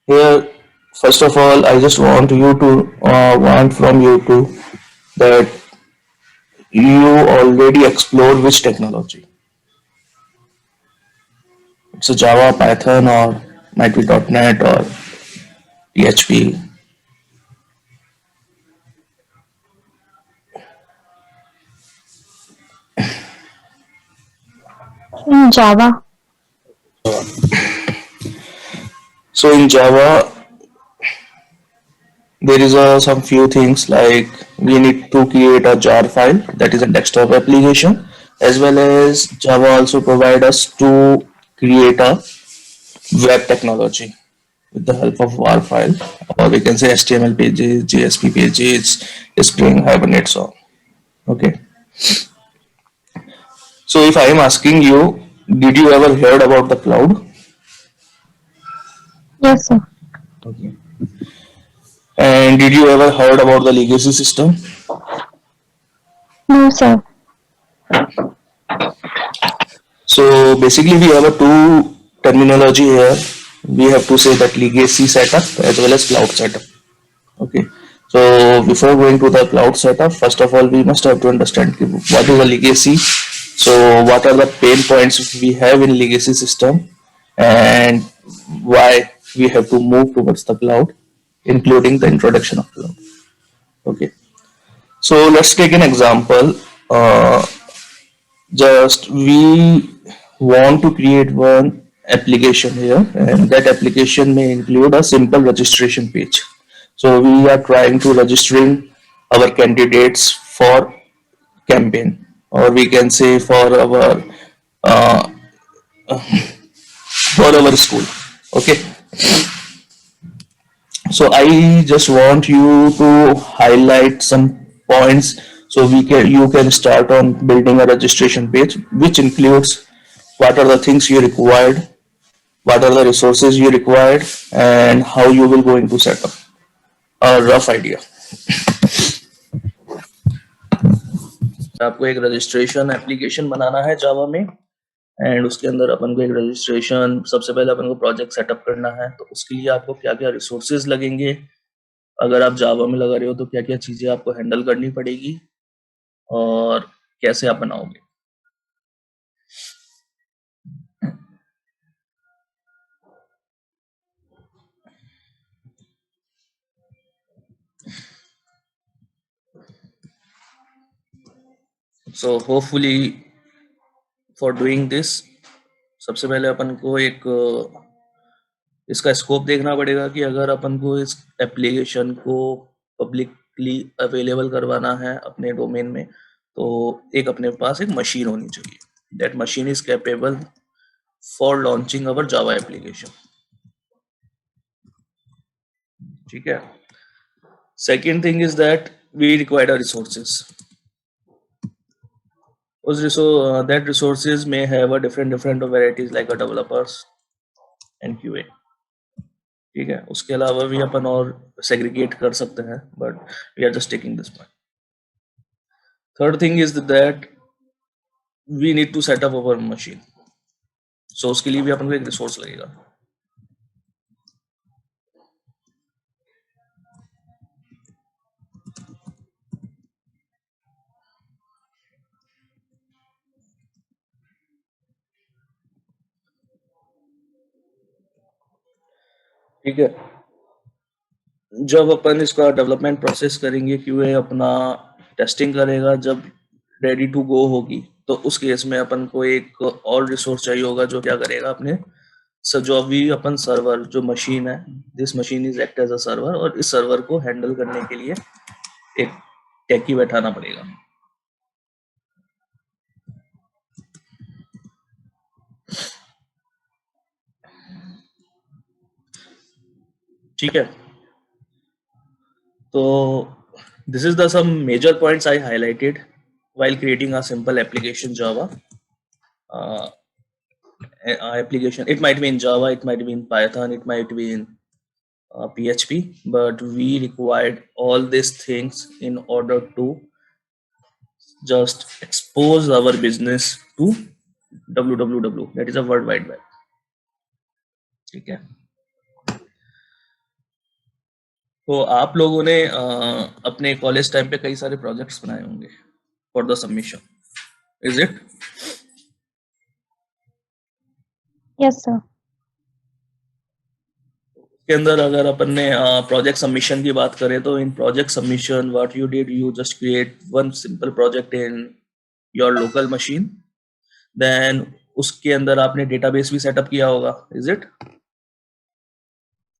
Here, first of all, I just want from you to that you already explored which technology. It's a Java, Python, or might be .NET or PHP. In Java. So in Java, there is some few things like we need to create a jar file, that is a desktop application, as well as Java also provide us to create a web technology with the help of war file, or we can say HTML pages, JSP pages, Spring, Hibernate, so on. Okay. So if I am asking you, did you ever heard about the cloud? Yes, sir. Okay. And did you ever heard about the legacy system? No, sir. So basically we have a two terminology here. We have to say that legacy setup as well as cloud setup. Okay. So before going to the cloud setup, first of all, we must have to understand what is a legacy. So what are the pain points we have in legacy system, and why we have to move towards the cloud, including the introduction of cloud. Okay. So let's take an example. Just we want to create one application here, and that application may include a simple registration page. So we are trying to registering our candidates for campaign, or we can say uh, for our school. Okay. So I just want you to highlight some points, so we can you can start on building a registration page, which includes what are the things you required, what are the resources you required, and how you will going to set up a rough idea. आपको एक registration application बनाना है जावा में, and उसके अंदर अपन को एक registration सबसे पहले अपन को प्रोजेक्ट सेटअप करना है, तो उसके लिए आपको क्या क्या रिसोर्सेज लगेंगे, अगर आप जावा में लगा रहे हो तो क्या क्या चीज़ें आपको हैंडल करनी पड़ेगी, और कैसे आप बनाओगे. So hopefully for doing this, सबसे पहले अपन को एक इसका स्कोप देखना पड़ेगा कि अगर अपन को इस एप्लीकेशन को पब्लिकली अवेलेबल करवाना है अपने डोमेन में, तो एक अपने पास एक मशीन होनी चाहिए. That machine is capable for launching our Java application. ठीक है. Second thing is that we require resources. that resources may have a different varieties like a developers and QA. ठीक है. उसके अलावा भी अपन और सेग्रीगेट कर सकते हैं, but we are just taking this point. Third thing is that we need to set up our machine. So उसके लिए भी अपन को एक रिसोर्स लगेगा. ठीक है. जब अपन इसका डेवलपमेंट प्रोसेस करेंगे, क्यूए अपना टेस्टिंग करेगा, जब रेडी टू गो होगी, तो उस केस में अपन को एक और रिसोर्स चाहिए होगा जो क्या करेगा अपने जो अभी अपन सर्वर जो मशीन है, this machine is act as a server, और इस सर्वर को हैंडल करने के लिए एक टेकी बैठाना पड़ेगा. ठीक है. तो this is the some major points I highlighted while creating a simple application Java. Uh, application, it might be in Java, it might be in Python, it might be in PHP, but we required all these things in order to just expose our business to www, that is a world wide web. ठीक है. तो आप लोगों ने अपने college time पे कई सारे प्रोजेक्ट्स बनाए होंगे for the submission, is it? Yes, sir. के अंदर अगर अपन ने प्रोजेक्ट सबमिशन की बात करें तो इन project submission what you did, you just create one simple project in your local machine, then उसके अंदर आपने डेटाबेस भी सेटअप किया होगा, is it?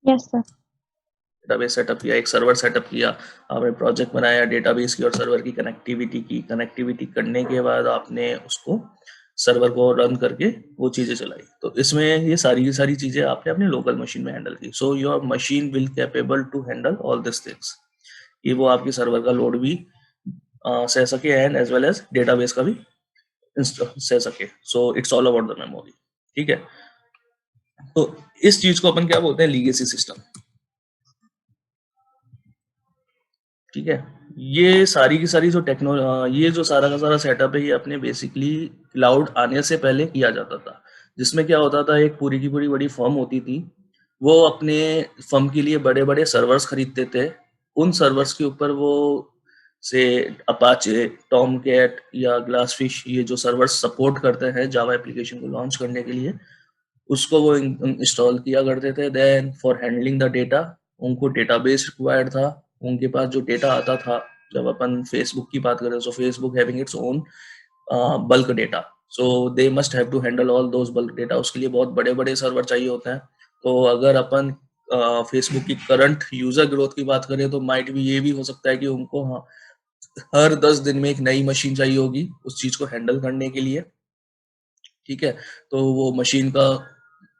Yes, sir. Database setup किया, एक सर्वर सेटअप किया, आपने प्रोजेक्ट बनाया डेटाबेस की और सर्वर की कनेक्टिविटी की, कनेक्टिविटी करने के बाद आपने उसको सर्वर को रन करके वो चीज़ें चलाई। तो इसमें ये सारी की सारी चीज़ें आपने अपने लोकल मशीन में हैंडल की। So your machine will capable to handle all this things, कि वो आपकी सर्वर का लोड भी सह सके and as well as database का भी सह सके। So it's all about the memory, ठीक है। तो इस चीज को अपन क्या बोलते हैं, लीगेसी सिस्टम, ठीक है। ये सारी की सारी जो ये जो सारा का सारा सेटअप है ये अपने बेसिकली क्लाउड आने से पहले किया जाता था, जिसमें क्या होता था, एक पूरी की पूरी बड़ी फर्म होती थी, वो अपने फर्म के लिए बड़े बड़े सर्वर्स खरीदते थे। उन सर्वर्स के ऊपर वो से अपाचे, टॉमकैट या ग्लासफिश, ये जो सर्वर्स सपोर्ट करते हैं जावा एप्लीकेशन को लॉन्च करने के लिए, उसको वो इंस्टॉल किया करते थे। Then for handling the data, उनको डेटाबेस रिक्वायर्ड था। उनके पास जो डेटा आता था, जब अपन फेसबुक की बात करें, so Facebook having its own bulk data, so they must have to handle all those bulk data. उसके लिए बहुत बड़े बड़े सर्वर चाहिए होते हैं। तो अगर अपन फेसबुक की करंट यूजर ग्रोथ की बात करें तो माइट भी ये भी हो सकता है कि उनको हर 10 दिन में एक नई मशीन चाहिए होगी उस चीज को हैंडल करने के लिए, ठीक है। तो वो मशीन का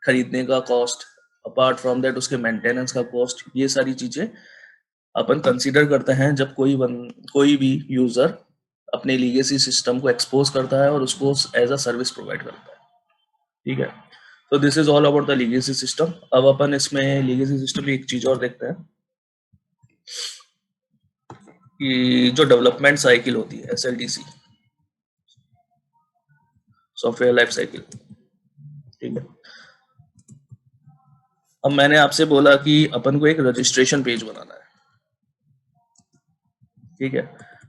खरीदने का कॉस्ट, अपार्ट फ्रॉम दैट उसके मेंटेनेंस का कॉस्ट, ये सारी चीजें अपन कंसीडर करते हैं जब कोई भी यूजर अपने लीगेसी सिस्टम को एक्सपोज करता है और उसको एज अ सर्विस प्रोवाइड करता है, ठीक है। तो this is all about the legacy system. अब अपन इसमें लीगेसी सिस्टम में एक चीज और देखते हैं कि जो डेवलपमेंट साइकिल होती है, SLDC, सॉफ्टवेयर लाइफ साइकिल, ठीक है। अब मैंने आपसे बोला कि अपन को एक रजिस्ट्रेशन पेज बनाना है, ठीक है।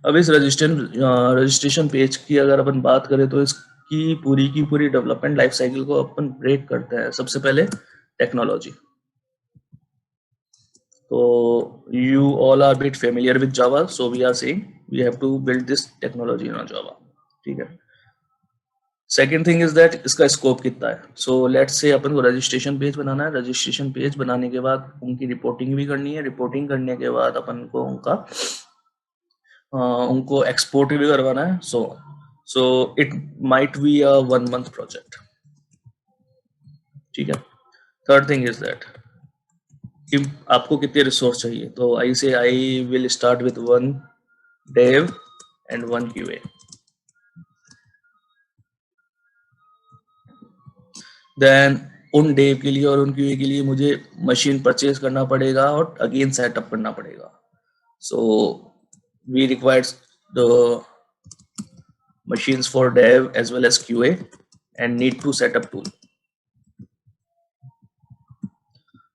अब इस रजिस्ट्रेशन पेज की अगर अपन बात करें तो इसकी पूरी की पूरी डेवलपमेंट लाइफ साइकिल को अपन ब्रेक करते हैं। सबसे पहले टेक्नोलॉजी। तो you all are bit familiar with Java, so we are saying we have to build this technology in Java, ठीक है। सेकेंड थिंग इज दैट इसका स्कोप कितना है। सो लेट्स से अपन को रजिस्ट्रेशन पेज बनाना है। रजिस्ट्रेशन पेज बनाने के बाद उनकी रिपोर्टिंग भी करनी है। रिपोर्टिंग करने के बाद अपन को उनको एक्सपोर्ट भी करवाना है। So it might be a 1 month project, ठीक है। थर्ड थिंग इज दैट कि आपको कितने रिसोर्स चाहिए। तो I will start with 1 dev and 1 QA। Then उन डेव के लिए और उन QA के लिए मुझे मशीन परचेज करना पड़ेगा और अगेन सेटअप करना पड़ेगा। So we requires the machines for dev as well as QA and need to set up tool।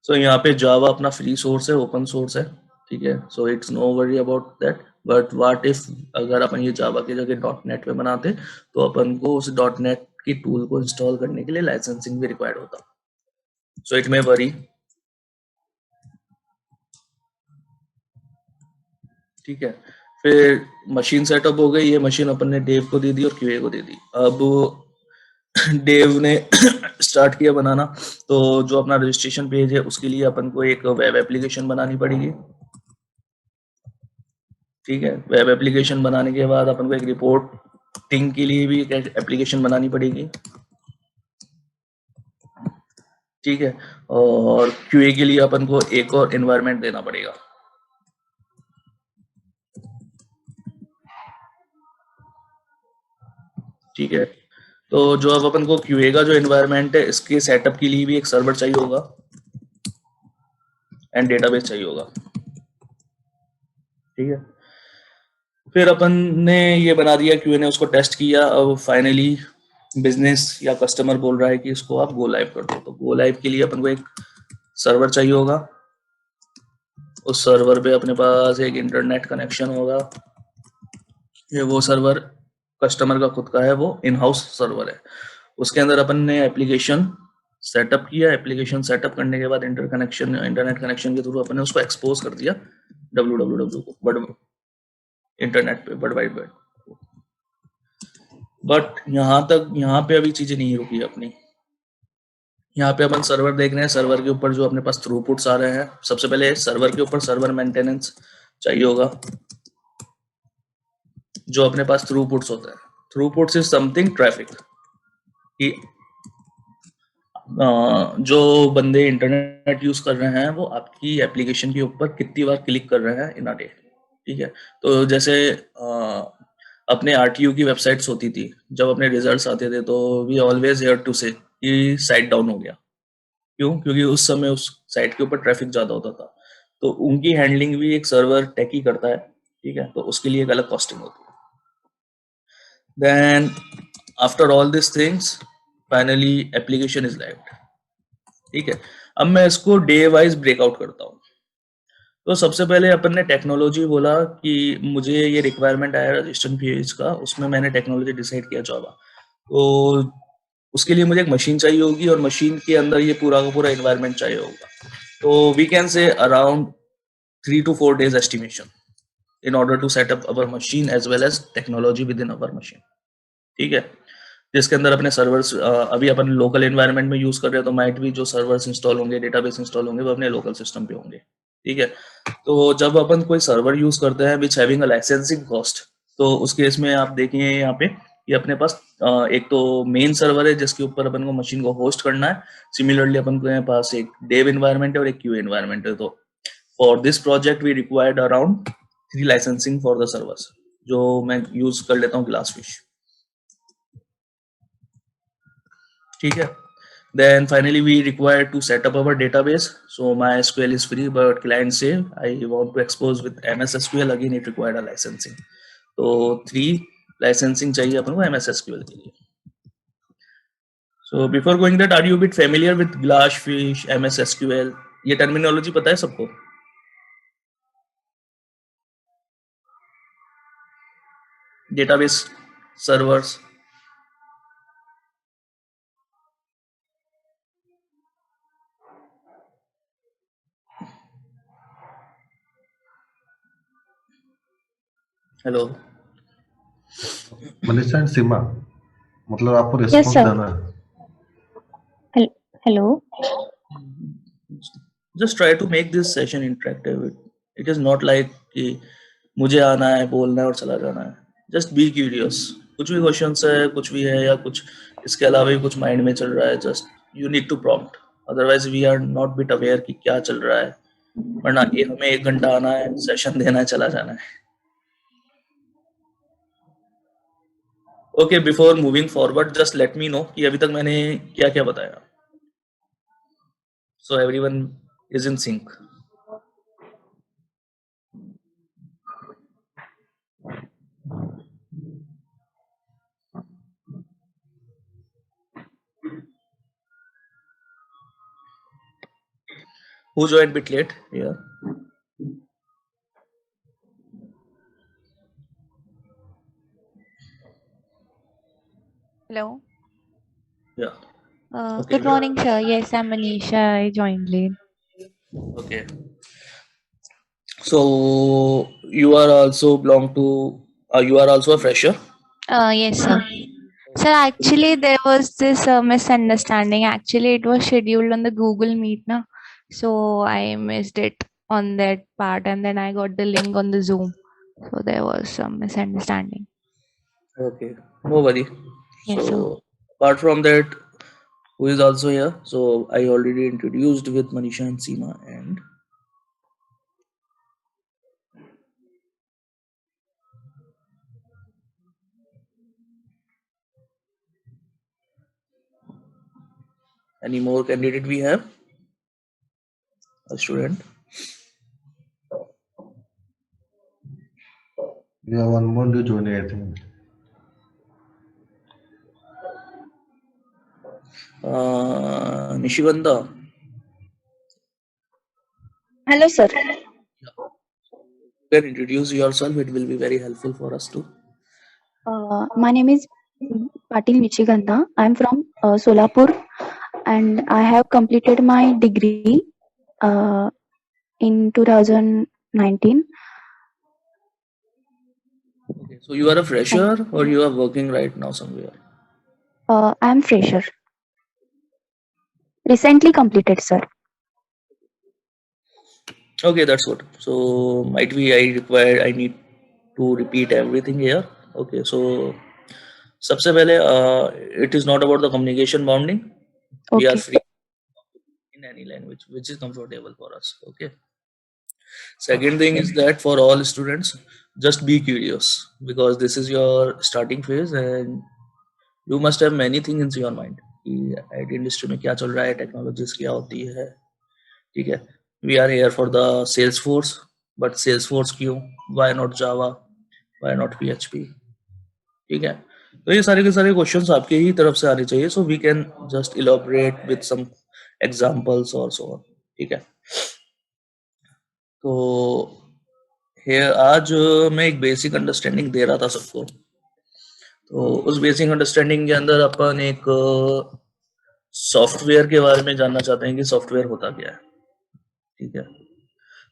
So यहाँ पे जावा अपना फ्री सोर्स है, ओपन सोर्स है, ठीक है। So it's no worry about that. But what if अगर अपन ये जावा की जगह .NET पे बनाते तो अपन को उस .NET की टूल को इंस्टॉल करने के लिए लाइसेंसिंग भी रिक्वायर्ड होता। सो इट मे वरी, ठीक है। फिर मशीन सेटअप हो गई, ये मशीन अपन ने डेव को दे दी और QA को दे दी। अब डेव ने स्टार्ट किया बनाना, तो जो अपना रजिस्ट्रेशन पेज है उसके लिए अपन को एक वेब एप्लीकेशन बनानी पड़ेगी, ठीक है। वेब एप्लीकेशन बनाने के बाद अपन को एक रिपोर्टिंग के लिए भी एक एप्लीकेशन बनानी पड़ेगी, ठीक है। और QA के लिए अपन को एक और एनवायरनमेंट देना पड़ेगा, ठीक है। तो जो अब अपन को QA का जो एनवायरनमेंट है इसके सेटअप के लिए भी एक सर्वर चाहिए होगा एंड डेटाबेस चाहिए होगा, ठीक है। फिर अपन ने ये बना दिया, QA ने उसको टेस्ट किया। अब फाइनली बिजनेस या कस्टमर बोल रहा है कि इसको आप गो लाइव कर दो। तो गो लाइव के लिए अपन को एक सर्वर चाहिए होगा, उस सर्वर पे अपने पास एक इंटरनेट कनेक्शन होगा। ये वो सर्वर कस्टमर का खुद का है, वो इन हाउस सर्वर है। उसके अंदर अपन ने एप्लीकेशन सेटअप किया। एप्लीकेशन सेटअप करने के बाद इंटरनेट कनेक्शन के थ्रू अपन ने उसको एक्सपोज कर दिया www को, बट इंटरनेट पे, वर्ल्ड वाइड वेब। बट यहाँ पे अभी चीजें नहीं रुकी अपनी। यहाँ पे अपन सर्वर देख रहे हैं। सर्वर के ऊपर जो अपने पास थ्रूपुट्स आ रहे हैं, सबसे पहले सर्वर के ऊपर सर्वर मेंटेनेंस चाहिए होगा। जो अपने पास थ्रूपुट्स होता है, थ्रूपुट्स इज समथिंग ट्रैफिक कि जो बंदे इंटरनेट यूज कर रहे हैं वो आपकी एप्लीकेशन के ऊपर कितनी बार क्लिक कर रहे हैं इन अ डे। ठीक है, तो जैसे अपने आरटीयू की वेबसाइट्स होती थी, जब अपने रिजल्ट्स आते थे तो वी ऑलवेज हियर टू से कि साइट डाउन हो गया। क्यों? क्योंकि उस समय उस साइट के ऊपर ट्रैफिक ज्यादा होता था। तो उनकी हैंडलिंग भी एक सर्वर टेक ही करता है। ठीक है, तो उसके लिए एक अलग कॉस्टिंग होती है। Then after all this things finally application is live. ठीक है, अब मैं इसको डे वाइज ब्रेकआउट करता हूँ। तो सबसे पहले अपन ने टेक्नोलॉजी बोला कि मुझे ये रिक्वायरमेंट आया रजिस्ट्रेशन पेज का, उसमें मैंने टेक्नोलॉजी डिसाइड किया जावा। तो उसके लिए मुझे एक मशीन चाहिए होगी और मशीन के अंदर ये पूरा का पूरा एनवायरनमेंट चाहिए होगा। तो we can say around 3 to 4 days estimation in order to set up our machine as well as technology within our machine। ठीक है, जिसके अंदर अपने सर्वर्स अभी अपन लोकल एनवायरनमेंट में यूज कर रहे हैं, तो माइट भी जो सर्वर्स इंस्टॉल होंगे, डेटाबेस इंस्टॉल होंगे, वो अपने लोकल सिस्टम पे होंगे। ठीक है, तो जब अपन कोई सर्वर यूज करते हैं which having a licensing cost, तो उस केस में आप देखिए यहाँ पे कि अपने पास एक तो मेन सर्वर है जिसके ऊपर अपन को मशीन को होस्ट करना है। सिमिलरली अपन के पास एक डेव एनवायरनमेंट है और एक क्यू एनवायरनमेंट है। तो for this project we required around 3 licensing for the servers, जो मैं यूज कर लेता हूँ ग्लासफिश। ठीक है, then finally we require to set up our database। so MySQL is free but client say I want to expose with MS SQL, again it required a licensing। तो 3 licensing चाहिए अपन को MS SQL के लिए। so before going that, are you a bit familiar with Glassfish, MS SQL? ये terminology पता है सबको? Database, servers. Hello, Manisha and Seema, मतलब आपको Yes, रिस्पॉन्स sir. देना है। Hello. just try to make this session interactive। it is not like कि मुझे आना है, बोलना है और चला जाना है। Just be curious. कुछ भी क्वेश्चंस है, कुछ भी है, या कुछ इसके अलावा भी कुछ माइंड में चल रहा है, just you need to prompt. Otherwise we are not bit aware कि क्या चल रहा है। वरना ये हमें 1 घंटा आना है, सेशन देना है, चला जाना है। Okay, before moving forward just let me know कि अभी तक मैंने क्या क्या बताया, so everyone is in sync. Who joined bit late? Yeah. Hello. Yeah. Okay. Good morning, sir. Yes, I'm Manisha. I joined late. Okay. So you are also belong to. You are also a fresher. Yes, sir. Sir, actually, there was this misunderstanding. Actually, it was scheduled on the Google Meet, na? So I missed it on that part, and then I got the link on the Zoom. So there was some misunderstanding. Okay. No worry. Yes, sir. So apart from that, who is also here? So I already introduced with Manisha and Seema, and any more candidate we have? A student. Yeah, one more new joining, I think. Nishigandha. Hello, sir. can introduce yourself, it will be very helpful for us too. My name is Patil Michiganda. I'm from Solapur, and I have completed my degree uh, in 2019. Okay, so you are a fresher or you are working right now somewhere? I am fresher. Recently completed, sir. Okay, that's good. So might be I need to repeat everything here. Okay, so सबसे पहले it is not about the communication bounding. We are Okay. free in any language which is comfortable for us. Okay. Second thing is that for all students, just be curious because this is your starting phase and you must have many things in your mind कि IT industry में क्या चल रहा है, technologies क्या होती है, ठीक है. We are here for the Salesforce, but Salesforce क्यों? Why not Java? Why not PHP? ठीक है. तो ये सारे के सारे क्वेश्चंस आपके ही तरफ से आने चाहिए. So we can just elaborate with some examples or so on. ठीक है. तो आज मैं एक बेसिक अंडरस्टैंडिंग दे रहा था सबको. तो उस बेसिक अंडरस्टैंडिंग के अंदर अपन एक सॉफ्टवेयर के बारे में जानना चाहते हैं कि सॉफ्टवेयर होता क्या है. ठीक है.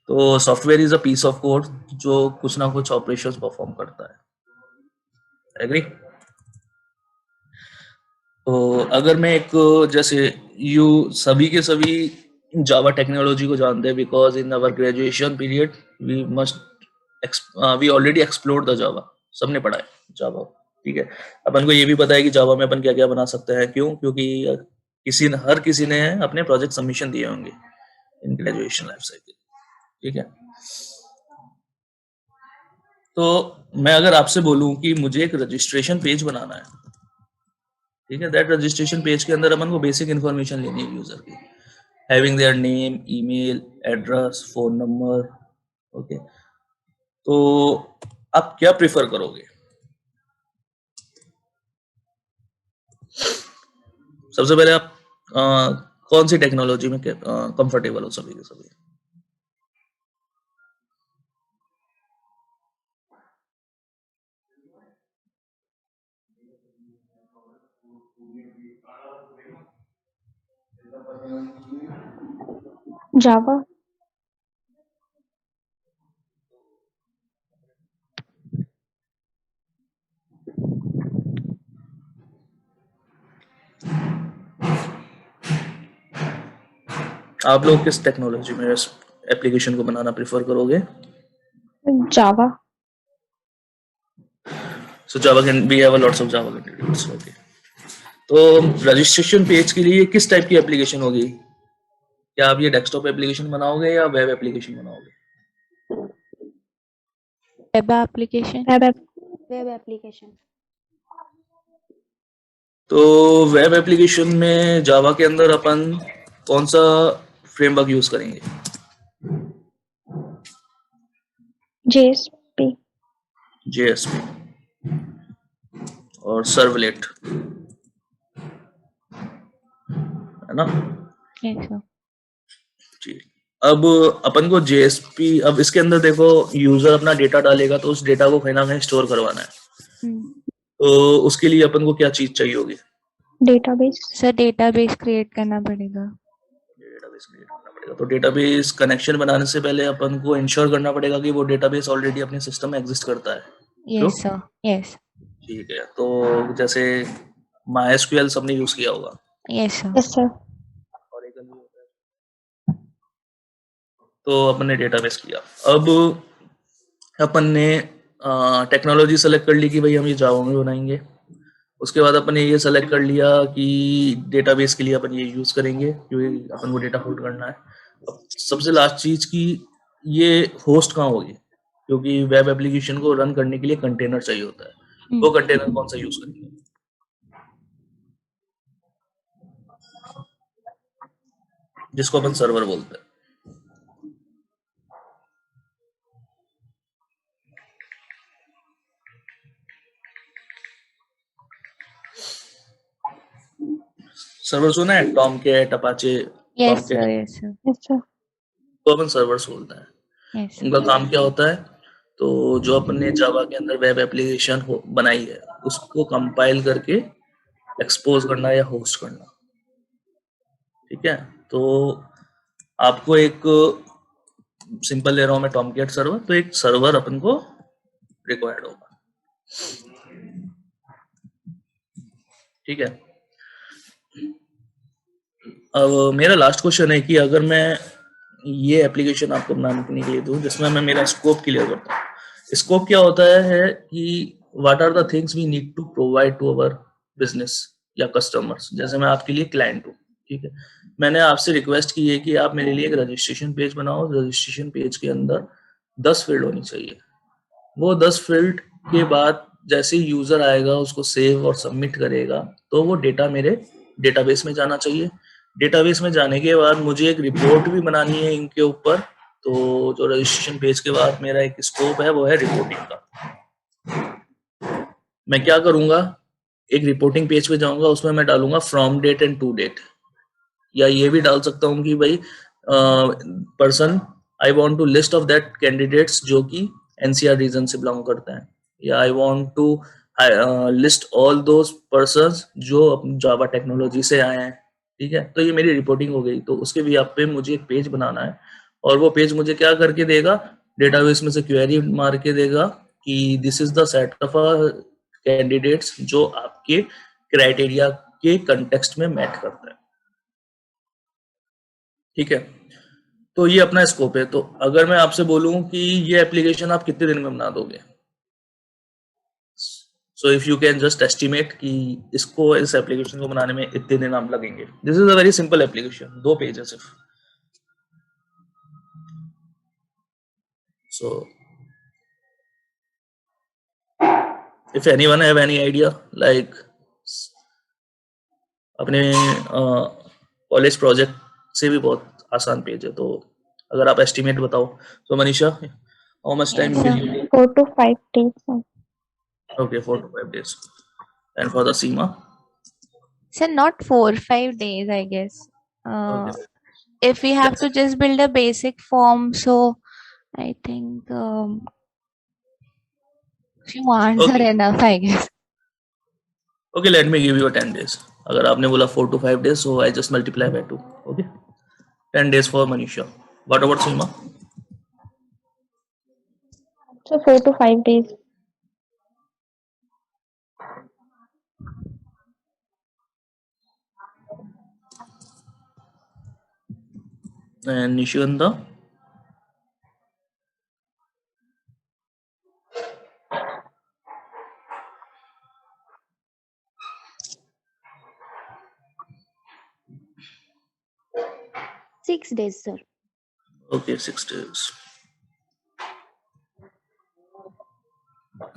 तो software is a piece of code जो कुछ ना कुछ ऑपरेशंस परफॉर्म करता है. एग्री. तो अगर मैं एक जैसे यू सभी के सभी जावा टेक्नोलॉजी को जानते हैं because in our graduation period we already explore the Java. सबने पढ़ा है जावा. ठीक है. अपन को ये भी पता है कि जावा में अपन क्या क्या बना सकते हैं. क्यों? क्योंकि हर किसी ने अपने प्रोजेक्ट सबमिशन दिए होंगे इन ग्रेजुएशन लाइफ साइकिल. ठीक है. तो मैं अगर आपसे बोलूं कि मुझे एक रजिस्ट्रेशन पेज बनाना है, ठीक है, दैट रजिस्ट्रेशन पेज के अंदर अपन को बेसिक इन्फॉर्मेशन लेनी है यूजर की, having their name, email address, phone number. Okay. तो आप क्या प्रिफर करोगे? सबसे पहले आप कौन सी टेक्नोलॉजी में कंफर्टेबल हो सभी के सभी? Java. आप लोग किस टेक्नोलॉजी में इस एप्लीकेशन को बनाना प्रेफर करोगे? Java. So Java can we have a lots of Java candidates. Okay. तो रजिस्ट्रेशन पेज के लिए किस टाइप की एप्लीकेशन होगी? क्या आप ये डेस्कटॉप एप्लीकेशन बनाओगे या वेब एप्लीकेशन बनाओगे? Web application. Web application. तो वेब एप्लीकेशन में जावा के अंदर अपन कौन सा फ्रेमवर्क यूज करेंगे? JSP. JSP और सर्वलेट, है ना? Yes, sir. जी. अब अपन को JSP, अब इसके अंदर देखो यूजर अपना डेटा डालेगा तो उस डेटा को कहीं ना कहीं स्टोर करवाना है. तो उसके लिए अपन को क्या चीज चाहिए होगी? Database. सर डेटाबेस क्रिएट करना पड़ेगा. डेटाबेस क्रिएट करना पड़ेगा. तो डेटाबेस कनेक्शन बनाने से पहले अपन को इंश्योर करना पड़ेगा कि वो डेटाबेस ऑलरेडी अपने सिस्टम में एग्जिस्ट करता है. Yes, sir. Yes. ठीक है. तो जैसे MySQL सबने यूज किया होगा. Yes, sir. Yes, sir. Oracle भी होता है. तो अपन ने डेटाबेस किया. अब अपन ने टेक्नोलॉजी सेलेक्ट कर ली कि भाई हम ये जावा में बनाएंगे. उसके बाद अपन ने ये सेलेक्ट कर लिया कि डेटाबेस के लिए अपन ये यूज करेंगे क्योंकि अपन को डेटा होल्ड करना है. अब सबसे लास्ट चीज की ये होस्ट कहाँ होगी, क्योंकि वेब एप्लीकेशन को रन करने के लिए कंटेनर चाहिए होता है. वो कंटेनर कौन सा यूज करेंगे? जिसको अपन सर्वर बोलते हैं. सर्वर सुना है? Tomcat, Apache. Yes, sir. Yes, sir. Yes, sir. तो अपन सर्वर्स बोलते हैं. Yes. उनका काम क्या होता है? जो अपने जावा के अंदर वेब एप्लीकेशन बनाई है उसको कंपाइल करके एक्सपोज करना या होस्ट करना। ठीक है, तो आपको एक सिंपल ले रहा हूं मैं टॉमकेट सर्वर, तो एक सर्वर अपन को रिक्वायर्ड होगा। ठीक है, अब मेरा लास्ट क्वेश्चन है कि अगर मैं ये एप्लीकेशन आपको बनाने के लिए दूं जिसमें मैं मेरा स्कोप क्लियर करता हूँ। स्कोप क्या होता है कि what are the things we need to provide to our business या कस्टमर्स। जैसे मैं आपके लिए क्लाइंट हूँ, ठीक है, मैंने आपसे रिक्वेस्ट की है कि आप मेरे लिए एक रजिस्ट्रेशन पेज बनाओ। रजिस्ट्रेशन पेज के अंदर 10 फील्ड होनी चाहिए। वो 10 फील्ड के बाद जैसे ही यूजर आएगा उसको सेव और सबमिट करेगा तो वो डेटा मेरे डेटाबेस में जाना चाहिए। डेटाबेस में जाने के बाद मुझे एक रिपोर्ट भी बनानी है इनके ऊपर। तो जो रजिस्ट्रेशन पेज के बाद मेरा एक स्कोप है वो है रिपोर्टिंग का। मैं क्या करूंगा, एक रिपोर्टिंग पेज पे जाऊंगा, उसमें मैं डालूंगा from date and to date, या ये भी डाल सकता हूँ कि भाई person I want to list of that candidates जो कि एनसीआर रीजन से बिलोंग करते हैं, या I want to list all those persons जो जावा टेक्नोलॉजी से आए हैं। ठीक है, तो ये मेरी रिपोर्टिंग हो गई। तो उसके भी आप पे मुझे एक पेज बनाना है और वो पेज मुझे क्या करके देगा, डेटाबेस में से क्वेरी मार के देगा कि this is the set of candidates जो आपके क्राइटेरिया के कंटेक्स्ट में मैच करता है। ठीक है, तो ये अपना स्कोप है। तो अगर मैं आपसे बोलूं कि ये एप्लीकेशन आप कितने दिन में बना दोगे, so if you can just estimate कि इसको, इस एप्लीकेशन को बनाने में इतने दिन आप लगेंगे। This is a very simple application, 2 page है सिर्फ। So if anyone have any idea, like अपने कॉलेज प्रोजेक्ट से भी बहुत आसान पेज है, तो अगर आप एस्टिमेट बताओ। तो Manisha, how much time Yes, will sir. You take? 4 to 5 days, sir. Okay, 4 to 5 days. And for the Seema? Sir, not 4-5 days, I guess. Okay. If we have to just build a basic form, so I think few months are Okay. enough, I guess. Okay, let me give you a 10 days. अगर आपने बोला 4 to 5 days, so I just multiply by 2. Okay. 10 days for Manisha. What about Seema? So 4 to 5 days. And Nishwanda? Six days, sir. Okay, 6 days.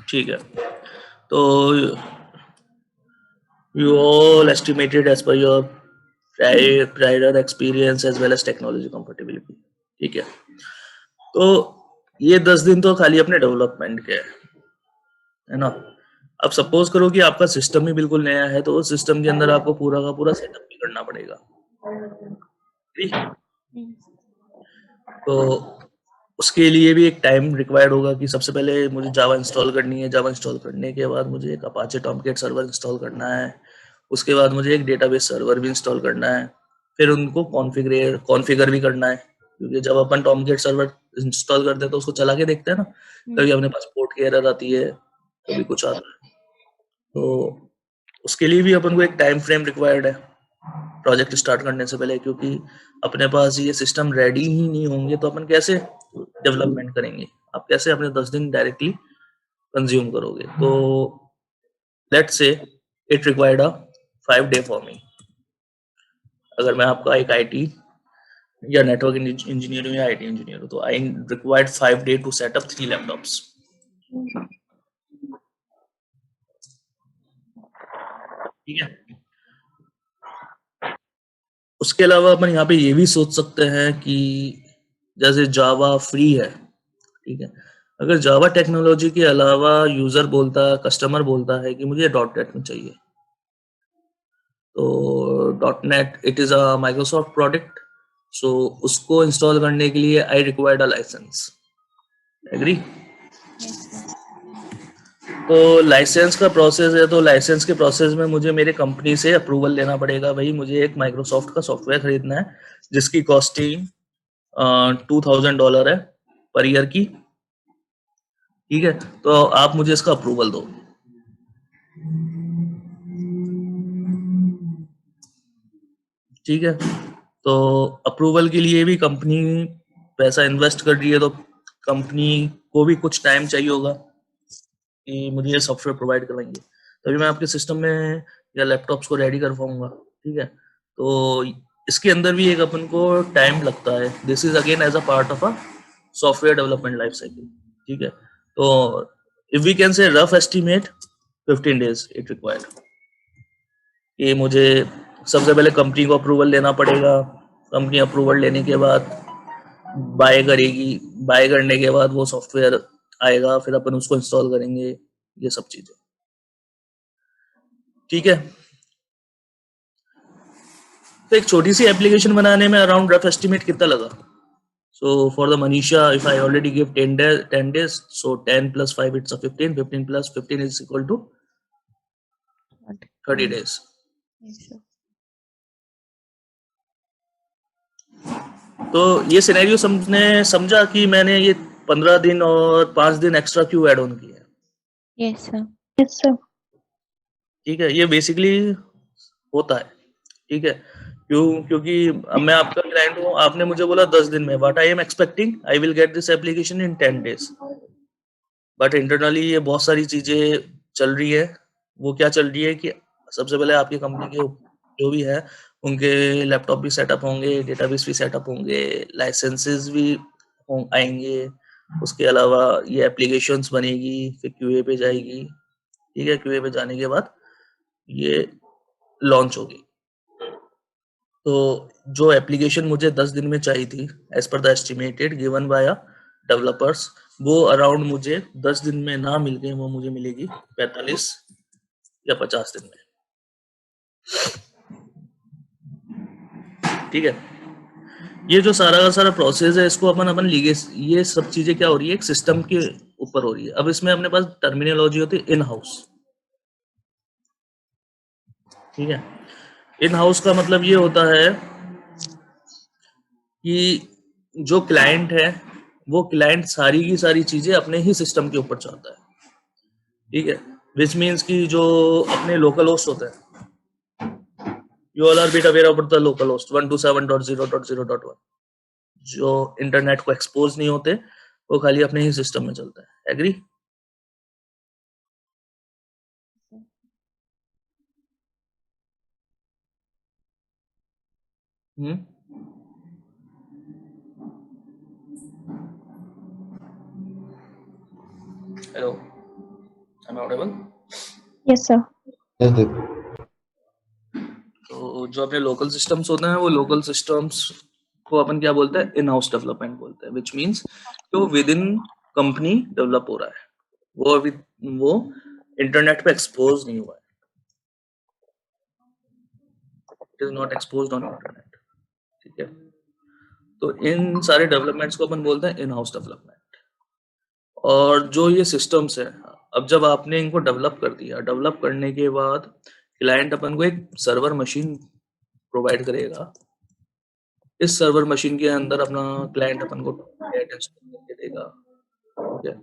ठीक है, तो you all estimated as per your prior experience as well as technology compatibility. ठीक है, तो ये 10 दिन तो खाली अपने डेवलपमेंट के है ना। अब सपोज करो कि आपका सिस्टम ही बिल्कुल नया है, तो उस सिस्टम के अंदर आपको पूरा का पूरा सेटअप भी करना पड़ेगा। ठीक? तो उसके लिए भी एक टाइम रिक्वायर्ड होगा कि सबसे पहले मुझे जावा इंस्टॉल करनी है। जावा इंस्टॉल करने के बाद मुझे एक अपाचे टॉमकेट सर्वर इंस्टॉल करना है। उसके बाद मुझे एक डेटाबेस सर्वर भी इंस्टॉल करना है। फिर उनको कॉन्फ़िगर भी करना है, क्योंकि जब अपन टॉमकेट सर्वर इंस्टॉल करते हैं तो उसको चला के देखते हैं ना, कभी अपने पास पोर्ट की एरर आती है, कभी कुछ आता है। तो उसके लिए भी अपन को एक टाइम फ्रेम रिक्वायर्ड है प्रोजेक्ट स्टार्ट करने से पहले, क्योंकि अपने पास ये सिस्टम रेडी ही नहीं होंगे तो अपन कैसे डेवलपमेंट करेंगे, आप कैसे अपने 10 दिन डायरेक्टली कंज्यूम करोगे। तो let's say it required a 5 day for me. अगर मैं आपका एक आईटी या नेटवर्क इंजीनियर हूँ या आईटी इंजीनियर हूँ, तो I required 5 day to set up 3 laptops. ठीक है, उसके अलावा अपन यहाँ पे ये भी सोच सकते हैं कि जैसे जावा फ्री है, ठीक है, अगर जावा टेक्नोलॉजी के अलावा यूजर बोलता है, कस्टमर बोलता है कि मुझे .NET में चाहिए, तो .NET it is a Microsoft product, so उसको इंस्टॉल करने के लिए I required a license. Agree? Yes, sir. तो लाइसेंस का प्रोसेस है, तो लाइसेंस के प्रोसेस में मुझे मेरे कंपनी से अप्रूवल लेना पड़ेगा। भाई मुझे एक माइक्रोसॉफ्ट का सॉफ्टवेयर खरीदना है जिसकी कॉस्टिंग $2000 है पर ईयर की। ठीक है, तो आप मुझे इसका अप्रूवल दो। ठीक है, तो अप्रूवल के लिए भी कंपनी पैसा इन्वेस्ट कर रही है, तो कंपनी को भी कुछ टाइम चाहिए होगा कि मुझे ये सॉफ्टवेयर प्रोवाइड करवाएंगे, तभी मैं आपके सिस्टम में या लैपटॉप्स को रेडी कर पाऊंगा। ठीक है, तो इसके अंदर भी एक अपन को टाइम लगता है। This is again as a part of a software development life cycle. ठीक है, तो if we can say rough estimate 15 days it required. कि मुझे सबसे पहले कंपनी को अप्रूवल लेना पड़ेगा, कंपनी अप्रूवल लेने के बाद बाय करेगी, बाय करने के बाद वो सॉफ्टवेयर आएगा, फिर अपन उसको इंस्टॉल करेंगे, ये सब चीजें। ठीक है, तो एक छोटी सी एप्लीकेशन बनाने में अराउंड रफ एस्टिमेट कितना लगा? So for the Manisha if I already give 10 days, so 10 plus 5 it's a 15, 15 plus 15 is equal to 30 days. Yes, sir. तो ये सिनेरियो समझा कि मैंने ये 15 दिन और 5 दिन एक्स्ट्रा क्यों ऐड ऑन किया है। Yes, sir. Yes, sir. ठीक है, ये बेसिकली होता है। ठीक है, क्योंकि अब मैं आपका क्लाइंट हूँ, आपने मुझे बोला 10 दिन में, but I am expecting I will get this application in 10 days, but internally ये बहुत सारी चीजें चल रही है। वो क्या चल रही है कि सबसे पहले आपकी कंपनी के जो भी है उनके लैपटॉप भी सेटअप होंगे, डेटाबेस भी सेटअप होंगे, लाइसेंसेस भी आएंगे, उसके अलावा ये एप्लीकेशंस बनेगी, फिर क्यूए पे जाएगी। ठीक है, क्यूए पे जाने के बाद ये लॉन्च होगी। तो जो एप्लीकेशन मुझे 10 दिन में चाहिए थी as per the estimated given by developers, वो अराउंड मुझे 10 दिन में ना मिल के वो मुझे मिलेगी 45 या 50 दिन में। ठीक है, ये जो सारा का सारा प्रोसेस है इसको अपन ये सब चीजें क्या हो रही है, एक सिस्टम के ऊपर हो रही है। अब इसमें अपने पास टर्मिनोलॉजी होती है इन हाउस। ठीक है, इन हाउस का मतलब ये होता है कि जो क्लाइंट है वो क्लाइंट सारी की सारी चीजें अपने ही सिस्टम के ऊपर चाहता है। ठीक है, विच मीन्स कि जो अपने लोकल होस्ट होते हैं, you all are bit aware about the local host 127.0.0.1, जो इंटरनेट को एक्सपोज नहीं होते, वो खाली अपने ही सिस्टम में चलता है। Agree? Hello, am I audible? Yes, sir. Yes, Dev. तो जो अपने लोकल सिस्टम्स होते हैं वो लोकल सिस्टम्स को अपन क्या बोलते हैं, इन हाउस डेवलपमेंट बोलते हैं, विच मीन्स कि वो विद इन कंपनी डेवलप हो रहा है, वो इंटरनेट पे एक्सपोज नहीं हुआ है, it is not exposed on internet. ठीक है, तो इन सारे डेवलपमेंट्स को अपन बोलते हैं इन हाउस डेवलपमेंट। और जो ये सिस्टम्स है, अब जब आपने इनको डेवलप कर दिया, डेवलप करने के बाद क्लाइंट अपन को एक सर्वर मशीन प्रोवाइड करेगा। इस सर्वर मशीन के अंदर अपना क्लाइंट अपन को डेटा इंस्टॉल करके देगा, ठीक है,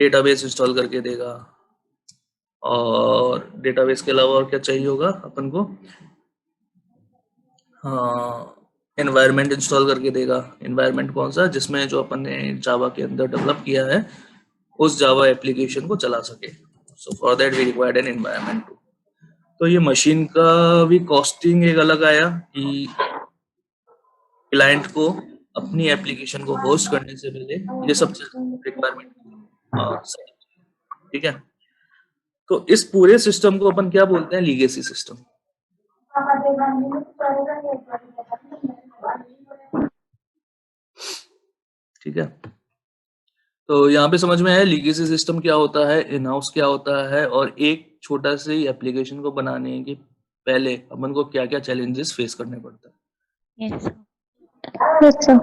डेटाबेस इंस्टॉल करके देगा, और डेटाबेस के अलावा और क्या चाहिए होगा अपन को, हाँ, एनवायरनमेंट इंस्टॉल करके देगा। एनवायरनमेंट कौन सा, जिसमें जो अपन ने जावा के अंदर डेवलप किया है उस जावा एप्लीकेशन को चला सके। So for that we required an environment too. तो ये मशीन का भी कॉस्टिंग एक अलग आया कि क्लाइंट को अपनी एप्लीकेशन को होस्ट करने से पहले ये सब रिक्वायरमेंट। ठीक है, तो इस पूरे सिस्टम को अपन क्या बोलते हैं, लीगेसी सिस्टम। ठीक है, तो यहाँ पे समझ में आया लीगेसी सिस्टम क्या होता है, इन हाउस क्या होता है, और एक छोटा सी एप्लीकेशन को बनाने के पहले अपन को क्या क्या चैलेंजेस फेस करने पड़ता है। Yes, sir. Yes, sir.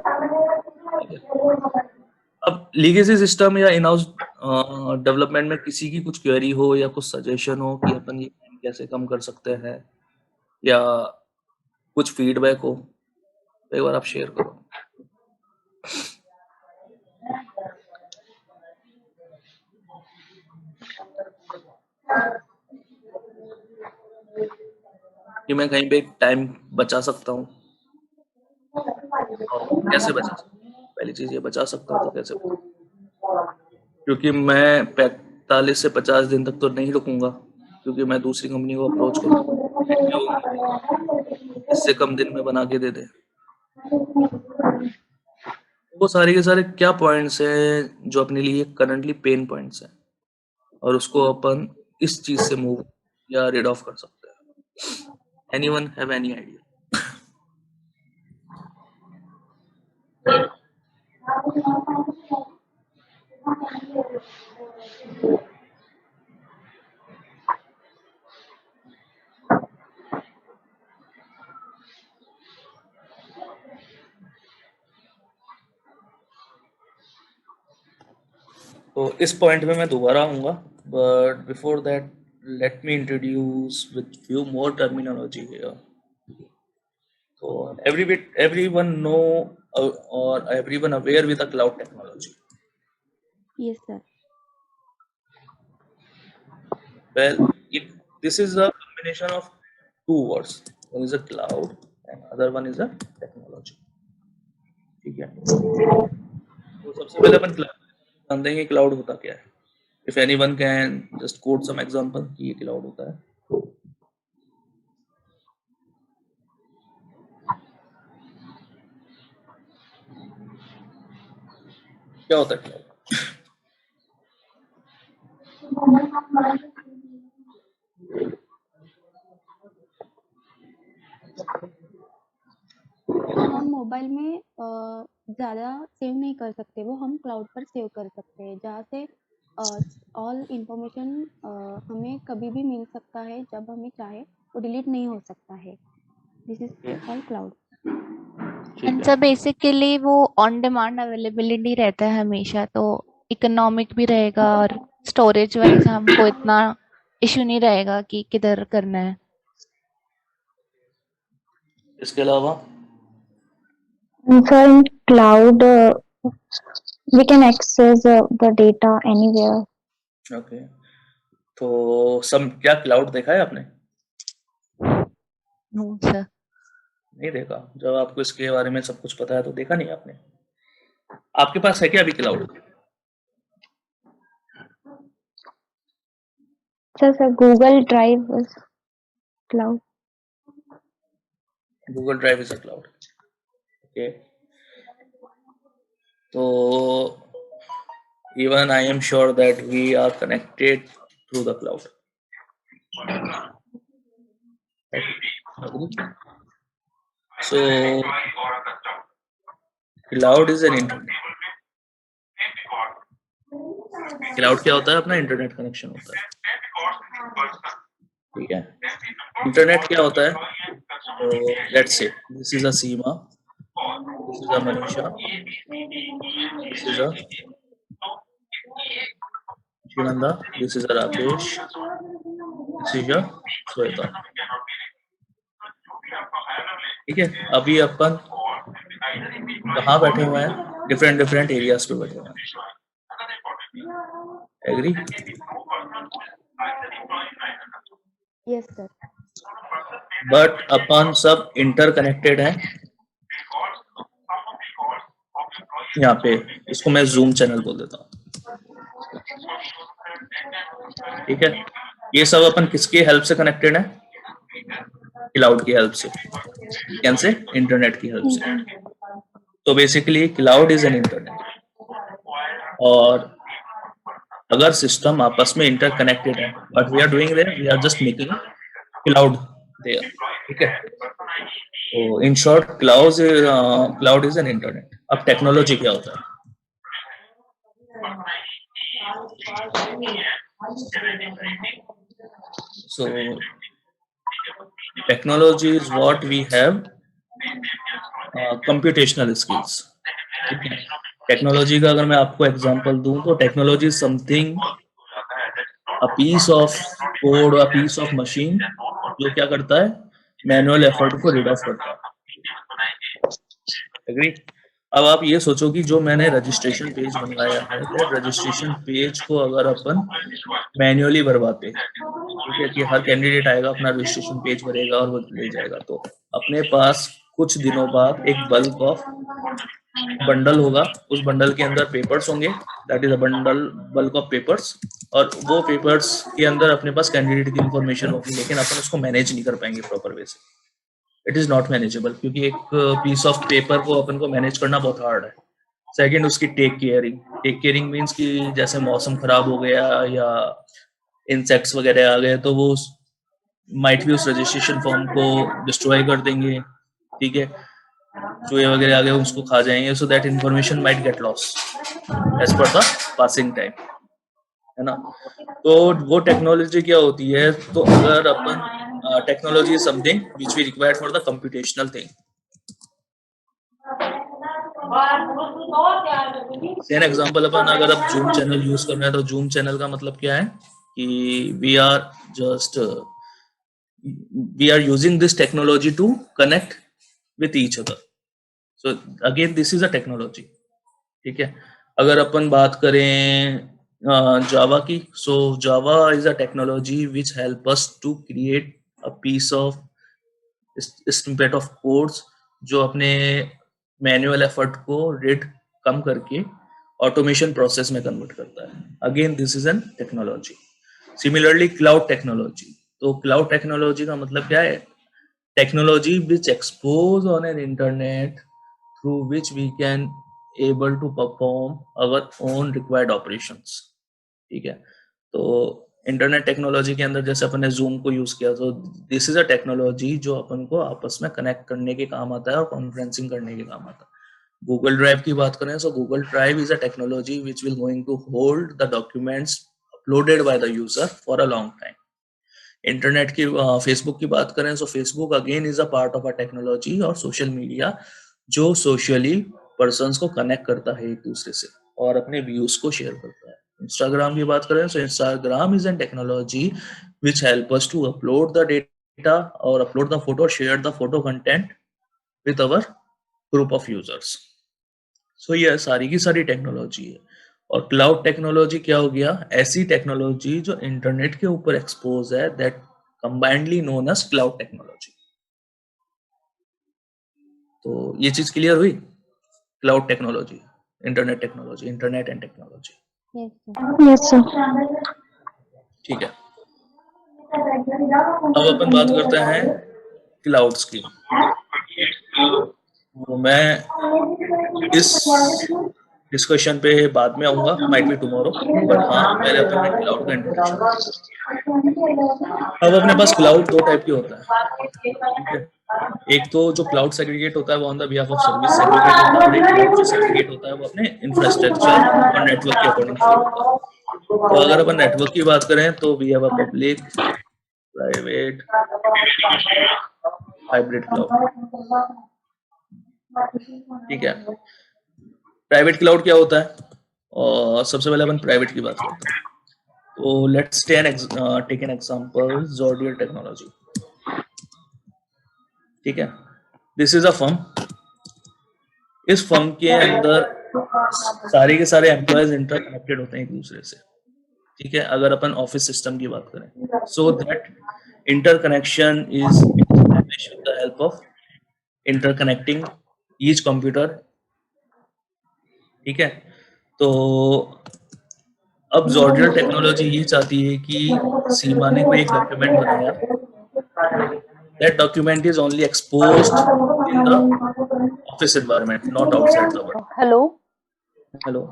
अब लीगेसी सिस्टम या इन हाउस डेवलपमेंट में किसी की कुछ क्वेरी हो या कुछ सजेशन हो कि अपन ये टाइम कैसे कम कर सकते हैं या कुछ फीडबैक हो, तो एक बार आप शेयर करो। कि मैं कहीं पे टाइम बचा सकता हूँ और कैसे बचा सकता हूँ। पहली चीज ये बचा सकता हूँ तो कैसे बचा, क्योंकि मैं 45 से 50 दिन तक तो नहीं रुकूंगा, क्योंकि मैं दूसरी कंपनी को अप्रोच करूँगा इससे कम दिन में बना के दे दे। वो सारे के सारे क्या पॉइंट्स हैं जो अपने लिए करंटली पेन पॉइंट्स हैं और उसको अपन इस चीज से मूव या रीड ऑफ कर सकते हैं। Anyone have any idea? तो इस पॉइंट में मैं दोबारा आऊंगा, but before that let me introduce with few more terminology here. So everyone know or everyone aware with the cloud technology. Yes, sir. Well, this is a combination of two words. One is a cloud and other one is a technology. ठीक है, तो सबसे पहले अपन जानते हैं कि cloud होता क्या है। If anyone can just quote some example कि ये क्लाउड होता है। क्या होता है क्लाउड? हम मोबाइल में ज़्यादा सेव नहीं कर सकते, वो हम क्लाउड पर सेव कर सकते हैं, जहाँ से ऑल इन्फॉर्मेशन हमें कभी भी मिल सकता है, जब हमें चाहे वो डिलीट नहीं हो सकता है। This is all cloud. And sir basically वो ऑन डिमांड अवेलेबिलिटी रहता है हमेशा, तो इकोनॉमिक भी रहेगा और स्टोरेज वाइज हमको इतना इशू नहीं रहेगा कि किधर करना है। इसके अलावा sir in cloud we can access the data anywhere. Okay, तो सब क्या क्लाउड देखा है आपने? No sir. नहीं देखा। जब आपको इसके बारे में सब कुछ पता है तो देखा नहीं आपने? आपके पास है क्या अभी cloud? Sir Google drive is cloud. Google drive is a cloud. Okay, तो even I am sure that we are connected through the cloud. So cloud is an internet. Cloud क्या होता है? अपना इंटरनेट कनेक्शन होता है, ठीक है। Internet क्या होता है? तो let's say this is a Seema, this is a Manisha, this is a Shinanda, this is a Rakesh, this is a Sweta। ठीक है, अभी अपन कहाँ बैठे हुए हैं? डिफरेंट एरियाज पे बैठे हुए हैं। एग्री? Yes sir. बट अपन सब इंटरकनेक्टेड हैं। यहाँ पे इसको मैं जूम चैनल बोल देता हूँ, ठीक है। ये सब अपन किसकी हेल्प से कनेक्टेड है? क्लाउड की हेल्प से, कैसे? इंटरनेट की हेल्प से। तो basically cloud is an internet, और अगर सिस्टम आपस में इंटरकनेक्टेड है, but we are doing there, we are just making cloud there, ठीक है। तो in short cloud is an internet. अब टेक्नोलॉजी क्या होता है? So technology is what we have computational skills, ठीक है। टेक्नोलॉजी का अगर मैं आपको एग्जांपल दूं तो technology is something, a piece of code, a piece of machine जो क्या करता है, मैनुअल एफर्ट को रिड ऑफ करता है। एग्री? अब आप ये सोचो कि जो मैंने रजिस्ट्रेशन पेज बनवाया है, दैट रजिस्ट्रेशन पेज को अगर अपन मैन्युअली भरवाते, ठीक है, कि हर कैंडिडेट आएगा अपना रजिस्ट्रेशन पेज भरेगा और वो ले जाएगा, तो अपने पास कुछ दिनों बाद एक बल्क ऑफ बंडल होगा, उस बंडल के अंदर पेपर्स होंगे, that is a bulk of papers, और वो पेपर्स के अंदर अपने पास कैंडिडेट की इंफॉर्मेशन होगी, लेकिन अपन उसको मैनेज नहीं कर पाएंगे प्रॉपर वे से। इट इज नॉट मैनेजेबल, क्योंकि एक पीस ऑफ पेपर को अपन को मैनेज करना बहुत हार्ड है। सेकंड, उसकी टेक केयरिंग मीन्स कि जैसे मौसम खराब हो गया या इंसेक्ट्स वगैरह आ गए तो वो माइट भी उस रजिस्ट्रेशन फॉर्म को डिस्ट्रॉय कर देंगे, ठीक है, चूहे वगैरह आ गए उसको खा जाएंगे, so that information might get loss as per the passing time, है ना। तो वो टेक्नोलॉजी क्या होती है, तो अगर अपन technology is something which we required for the computational thing. Same example, अपन अगर आप जूम चैनल यूज कर रहे हैं तो जूम चैनल का मतलब क्या है कि we are using this technology to connect with each other, so again this is a technology, ठीक है। अगर अपन बात करें जावा की, so Java is a technology which help us to create a piece of snippet of codes जो अपने manual effort को रेट कम करके ऑटोमेशन प्रोसेस में कन्वर्ट करता है। Again this is an technology. Similarly cloud technology, तो क्लाउड टेक्नोलॉजी का मतलब क्या है, technology which expose on an internet through which we can able to perform our own required operations, ठीक है। तो इंटरनेट टेक्नोलॉजी के अंदर जैसे अपन ने जूम को यूज किया, तो दिस इज अ टेक्नोलॉजी जो अपन को आपस में कनेक्ट करने के काम आता है और कॉन्फ्रेंसिंग करने के काम आता है। गूगल ड्राइव की बात करें, so Google drive is a technology which will going to hold the documents uploaded by the user for a long time. Internet की फेसबुक की बात करें, so Facebook again is a part of a technology और social media जो socially persons को connect करता है एक दूसरे से और अपने व्यूज को शेयर करता है। इंस्टाग्राम की बात करें, so Instagram is an technology which help us to upload the data और upload the photo, share the photo content with our group of users. So ये सारी की सारी टेक्नोलॉजी है। और क्लाउड टेक्नोलॉजी क्या हो गया, ऐसी टेक्नोलॉजी जो इंटरनेट के ऊपर एक्सपोज है, that combinedly known as cloud technology. तो ये चीज क्लियर हुई, cloud technology, internet technology, internet and technology, yes sir. Yes, sir. ठीक है। अब अपन बात करते हैं क्लाउड्स की। तो मैं इस डिस्कशन पे बाद में आऊंगा, माइट बी टुमारो, बट हाँ पहले अपन ने क्लाउड का इंट्रोडक्शन। अब अपने पास क्लाउड दो टाइप के होता है, ठीक है। एक तो जो क्लाउड सेग्रीगेट होता है वो on the behalf of service segregate होता है, और एक क्लाउड जो सेग्रीगेट होता है वो अपने इंफ्रास्ट्रक्चर और नेटवर्क के अकॉर्डिंग होता है। तो अगर अपन नेटवर्क की बात करें तो we have a public, private, hybrid cloud, ठीक है। प्राइवेट क्लाउड क्या होता है, और सबसे पहले अपन प्राइवेट की बात करते हैं। तो let's take an example, Zordial technology, ठीक है। दिस इज अ फर्म, इस फर्म के अंदर सारे के सारे एम्प्लॉयज इंटरकनेक्टेड होते हैं एक दूसरे से, ठीक है। अगर अपन ऑफिस सिस्टम की बात करें, so that interconnection is established with the help of interconnecting each computer, ठीक है। तो अब Zordial टेक्नोलॉजी ये चाहती है कि सीमा ने कोई एक डॉक्यूमेंट बनाया, that document is only exposed in the office environment, not outside the world. Hello Hello.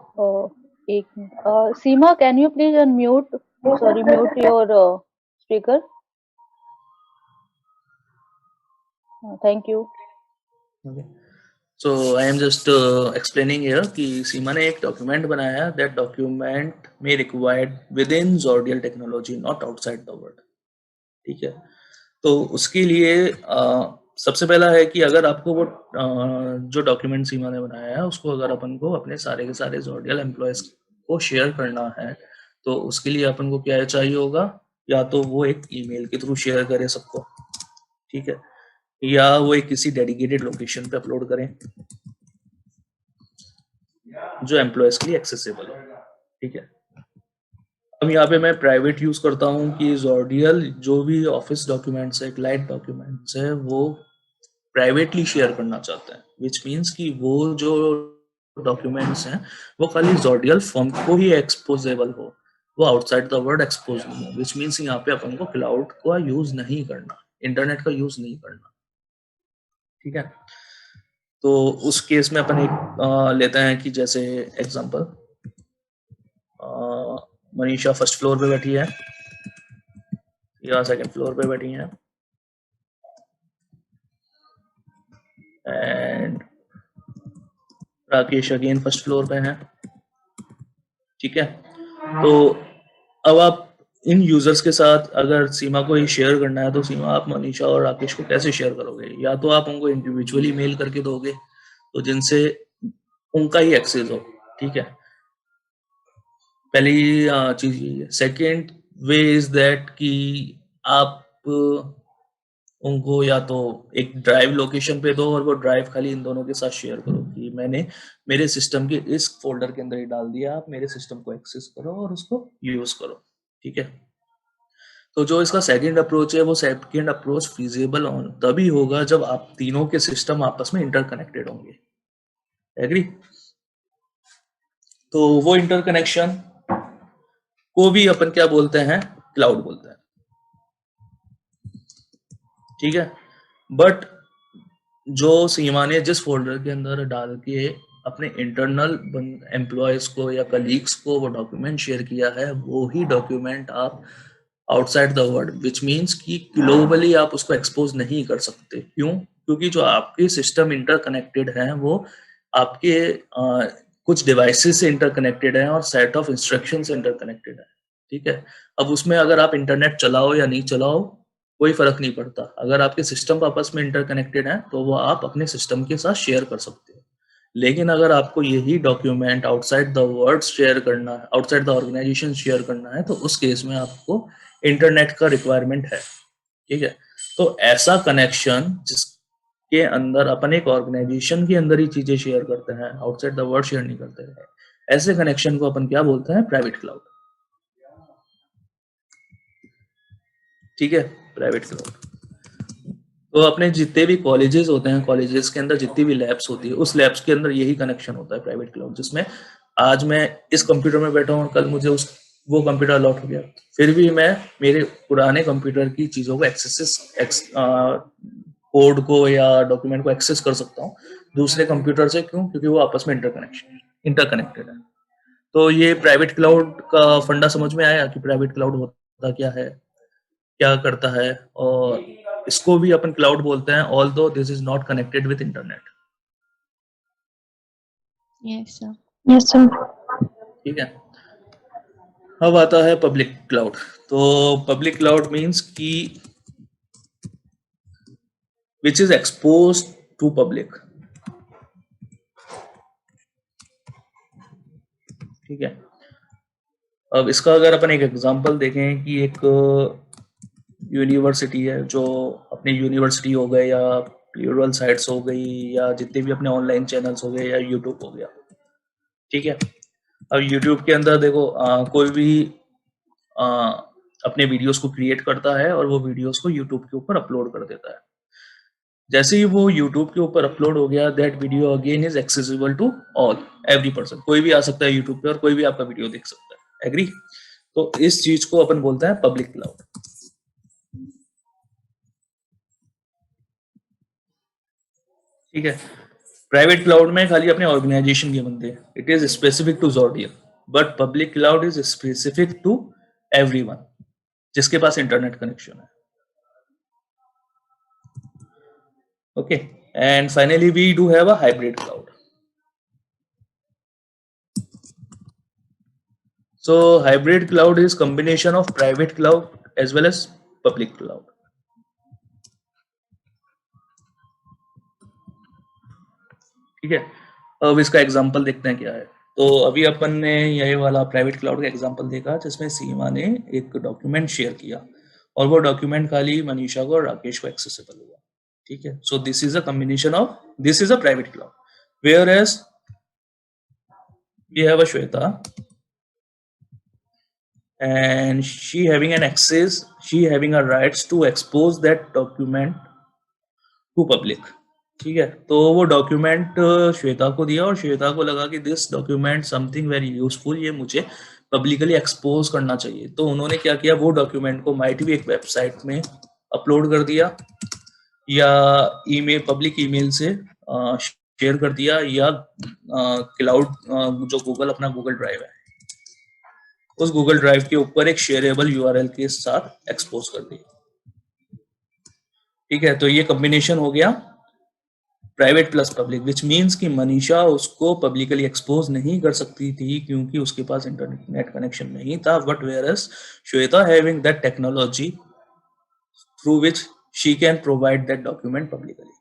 एक minute Seema, can you please unmute mute your speaker? Thank you. Okay. So I am just explaining here कि सीमा ने एक document बनाया, that document may required within Zordial technology, not outside the world, ठीक है। तो उसके लिए सबसे पहला है कि अगर आपको वो जो डॉक्यूमेंट सीमा ने बनाया है उसको अगर अपन को अपने सारे के सारे जॉर्डियल एम्प्लॉयज को शेयर करना है तो उसके लिए अपन को क्या चाहिए होगा, या तो वो एक ईमेल के थ्रू शेयर करे सबको, ठीक है, या वो एक किसी डेडिकेटेड लोकेशन पे अपलोड करें जो एम्प्लॉयज के लिए एक्सेसिबल हो, ठीक है। अब यहाँ पे मैं प्राइवेट यूज करता हूँ कि जॉर्डियल जो भी ऑफिस डॉक्यूमेंट्स है, क्लाइंट डॉक्यूमेंट्स है, वो प्राइवेटली शेयर करना चाहते हैं, विच मीन्स कि वो जो डॉक्यूमेंट्स हैं वो खाली जॉर्डियल फर्म को ही एक्सपोजेबल हो, वो आउटसाइड द वर्ल्ड एक्सपोज नहीं हो, विच मीन्स यहाँ पे अपन को क्लाउड का यूज नहीं करना, इंटरनेट का यूज नहीं करना, ठीक है। तो उस केस में अपन एक लेते हैं कि जैसे एग्जांपल मनीषा फर्स्ट फ्लोर पे बैठी है या सेकंड फ्लोर पे बैठी है and Rakesh again first floor पे है, ठीक है। तो अब आप इन यूजर्स के साथ अगर सीमा को ही शेयर करना है तो सीमा आप मनीषा और राकेश को कैसे शेयर करोगे? या तो आप उनको इंडिविजुअली मेल करके दोगे तो जिनसे उनका ही एक्सेस हो, ठीक है, पहली चीज ये है। सेकेंड वे इज दैट कि आप उनको या तो एक ड्राइव लोकेशन पे दो और वो ड्राइव खाली इन दोनों के साथ शेयर करो कि मैंने मेरे सिस्टम के इस फोल्डर के अंदर ही डाल दिया, आप मेरे सिस्टम को एक्सेस करो और उसको यूज करो, ठीक है। तो जो इसका सेकंड अप्रोच है वो सेकंड अप्रोच फीजिबल तभी होगा जब आप तीनों के सिस्टम आपस में इंटरकनेक्टेड होंगे, एग्री। तो वो इंटरकनेक्शन को भी अपन क्या बोलते हैं, क्लाउड बोलते हैं, ठीक है। बट जो सीमा ने जिस फोल्डर के अंदर डाल के अपने इंटरनल एम्प्लॉयज को या कलीग्स को वो डॉक्यूमेंट शेयर किया है वो ही डॉक्यूमेंट आप outside the world, which means कि ग्लोबली आप उसको एक्सपोज नहीं कर सकते। क्यों? क्योंकि जो आपके सिस्टम इंटरकनेक्टेड हैं वो आपके कुछ डिवाइसेस से इंटरकनेक्टेड हैं और सेट ऑफ इंस्ट्रक्शन से इंटरकनेक्टेड है, ठीक है। अब उसमें अगर आप इंटरनेट चलाओ या नहीं चलाओ कोई फर्क नहीं पड़ता, अगर आपके सिस्टम आपस में इंटरकनेक्टेड है तो वो आप अपने सिस्टम के साथ शेयर कर सकते हो। लेकिन अगर आपको यही document outside the world share करना है, आउटसाइड द ऑर्गेनाइजेशन शेयर करना है, तो उस केस में आपको इंटरनेट का रिक्वायरमेंट है, ठीक है। तो ऐसा कनेक्शन जिसके अंदर अपन एक ऑर्गेनाइजेशन के अंदर ही चीजें शेयर करते हैं, आउटसाइड द वर्ल्ड शेयर नहीं करते हैं, ऐसे कनेक्शन को अपन क्या बोलते हैं, प्राइवेट क्लाउड, ठीक है, प्राइवेट क्लाउड। तो अपने जितने भी कॉलेजेस होते हैं, कॉलेजेस के अंदर जितनी भी लैब्स होती है उस लैब्स के अंदर यही कनेक्शन होता है प्राइवेट क्लाउड, जिसमें आज मैं इस कंप्यूटर में बैठा हूँ, कल मुझे वो कंप्यूटर अलॉट हो गया, फिर भी मैं मेरे पुराने कंप्यूटर की चीजों को कोड को या डॉक्यूमेंट को एक्सेस कर सकता हूँ दूसरे कंप्यूटर से। क्यों? क्योंकि वो आपस में इंटरकनेक्टेड है। तो ये प्राइवेट क्लाउड का फंडा समझ में आया कि प्राइवेट क्लाउड होता क्या है, क्या करता है, और इसको भी अपन क्लाउड बोलते हैं although this is not connected with internet. Yes, sir. Yes, sir. ठीक है। अब आता है पब्लिक क्लाउड। तो पब्लिक क्लाउड मींस कि which is expose to public, ठीक है। अब इसका अगर अपन एक एग्जांपल देखें कि एक यूनिवर्सिटी है जो अपने यूनिवर्सिटी हो गए या प्लूरल साइट्स हो गई या जितने भी अपने ऑनलाइन चैनल्स हो गए या यूट्यूब हो गया, ठीक है। अब यूट्यूब के अंदर देखो कोई भी अपने वीडियोस को क्रिएट करता है और वो वीडियोस को यूट्यूब के ऊपर अपलोड कर देता है। जैसे ही वो यूट्यूब के ऊपर अपलोड हो गया that video again is accessible to all, every person, कोई भी आ सकता है यूट्यूब पे और कोई भी आपका वीडियो देख सकता है, एग्री। तो इस चीज को अपन बोलते हैं पब्लिक क्लाउड, ठीक है। प्राइवेट क्लाउड में खाली अपने ऑर्गेनाइजेशन के बंदे, it is specific to Zordial, but public cloud is specific to everyone जिसके पास इंटरनेट कनेक्शन है, okay. And finally we do have a hybrid cloud. So hybrid cloud is combination of private cloud as well as public cloud. ठीक है, अब इसका example देखते हैं क्या है। तो अभी अपन ने ये वाला प्राइवेट क्लाउड का एग्जांपल देखा जिसमें सीमा ने एक डॉक्यूमेंट शेयर किया और वो डॉक्यूमेंट खाली मनीषा को और राकेश को एक्सेसिबल हुआ। ठीक है, so this is a combination of, this is a private cloud, whereas we have a Shweta and she having an access, she having a rights to expose that document to public। ठीक है, तो वो document Shweta को दिया और श्वेता को लगा कि this document something very useful, ये मुझे पब्लिकली एक्सपोज करना चाहिए। तो उन्होंने क्या किया, वो डॉक्यूमेंट को माइट भी एक वेबसाइट में अपलोड कर दिया या ईमेल, पब्लिक ईमेल से शेयर कर दिया या क्लाउड जो गूगल, अपना गूगल ड्राइव है, उस गूगल ड्राइव के ऊपर एक शेयरेबल यूआरएल के साथ एक्सपोज कर दिया। ठीक है, तो ये कॉम्बिनेशन हो गया private plus public, which means कि मनीषा उसको पब्लिकली एक्सपोज नहीं कर सकती थी क्योंकि उसके पास इंटरनेट कनेक्शन नहीं था, but whereas Shweta having that technology through which she can provide that document publicly.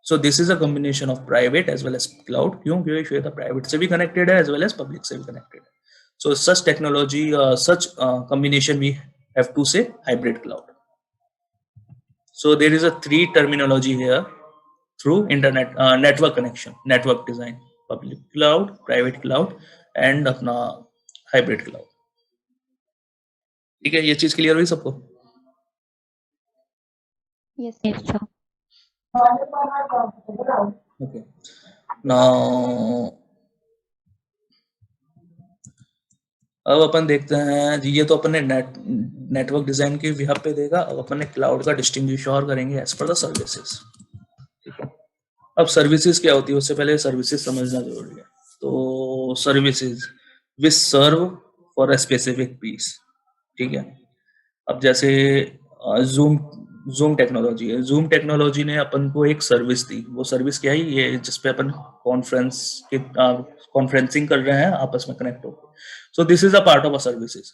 So this is a combination of private as well as cloud, क्योंकि श्वेता प्राइवेट से भी कनेक्टेड है एज वेल एज पब्लिक से भी connected है। So such technology, such combination we have to say hybrid cloud. So there is a three terminology here through internet network connection, network design, public cloud, private cloud, and अपना hybrid cloud. ठीक है, ये चीज clear हुई सबको? Yes, Yes, sir. Okay. Now अब अपन देखते हैं जी, ये तो अपन ने नेटवर्क डिजाइन के विहार पे देखा। अब अपन ने क्लाउड का डिस्टिंग्विश और करेंगे एज पर द सर्विसेज। ठीक है, अब सर्विसेज क्या होती है उससे पहले सर्विसेज समझना जरूरी है। तो services which serve for a specific piece. ठीक है, अब जैसे जूम टेक्नोलॉजी है, जूम टेक्नोलॉजी ने अपन को एक सर्विस दी। वो सर्विस क्या है, ये जिसपे अपन कॉन्फ्रेंसिंग कर रहे हैं आपस में कनेक्ट होकर। सो this is a part of a services.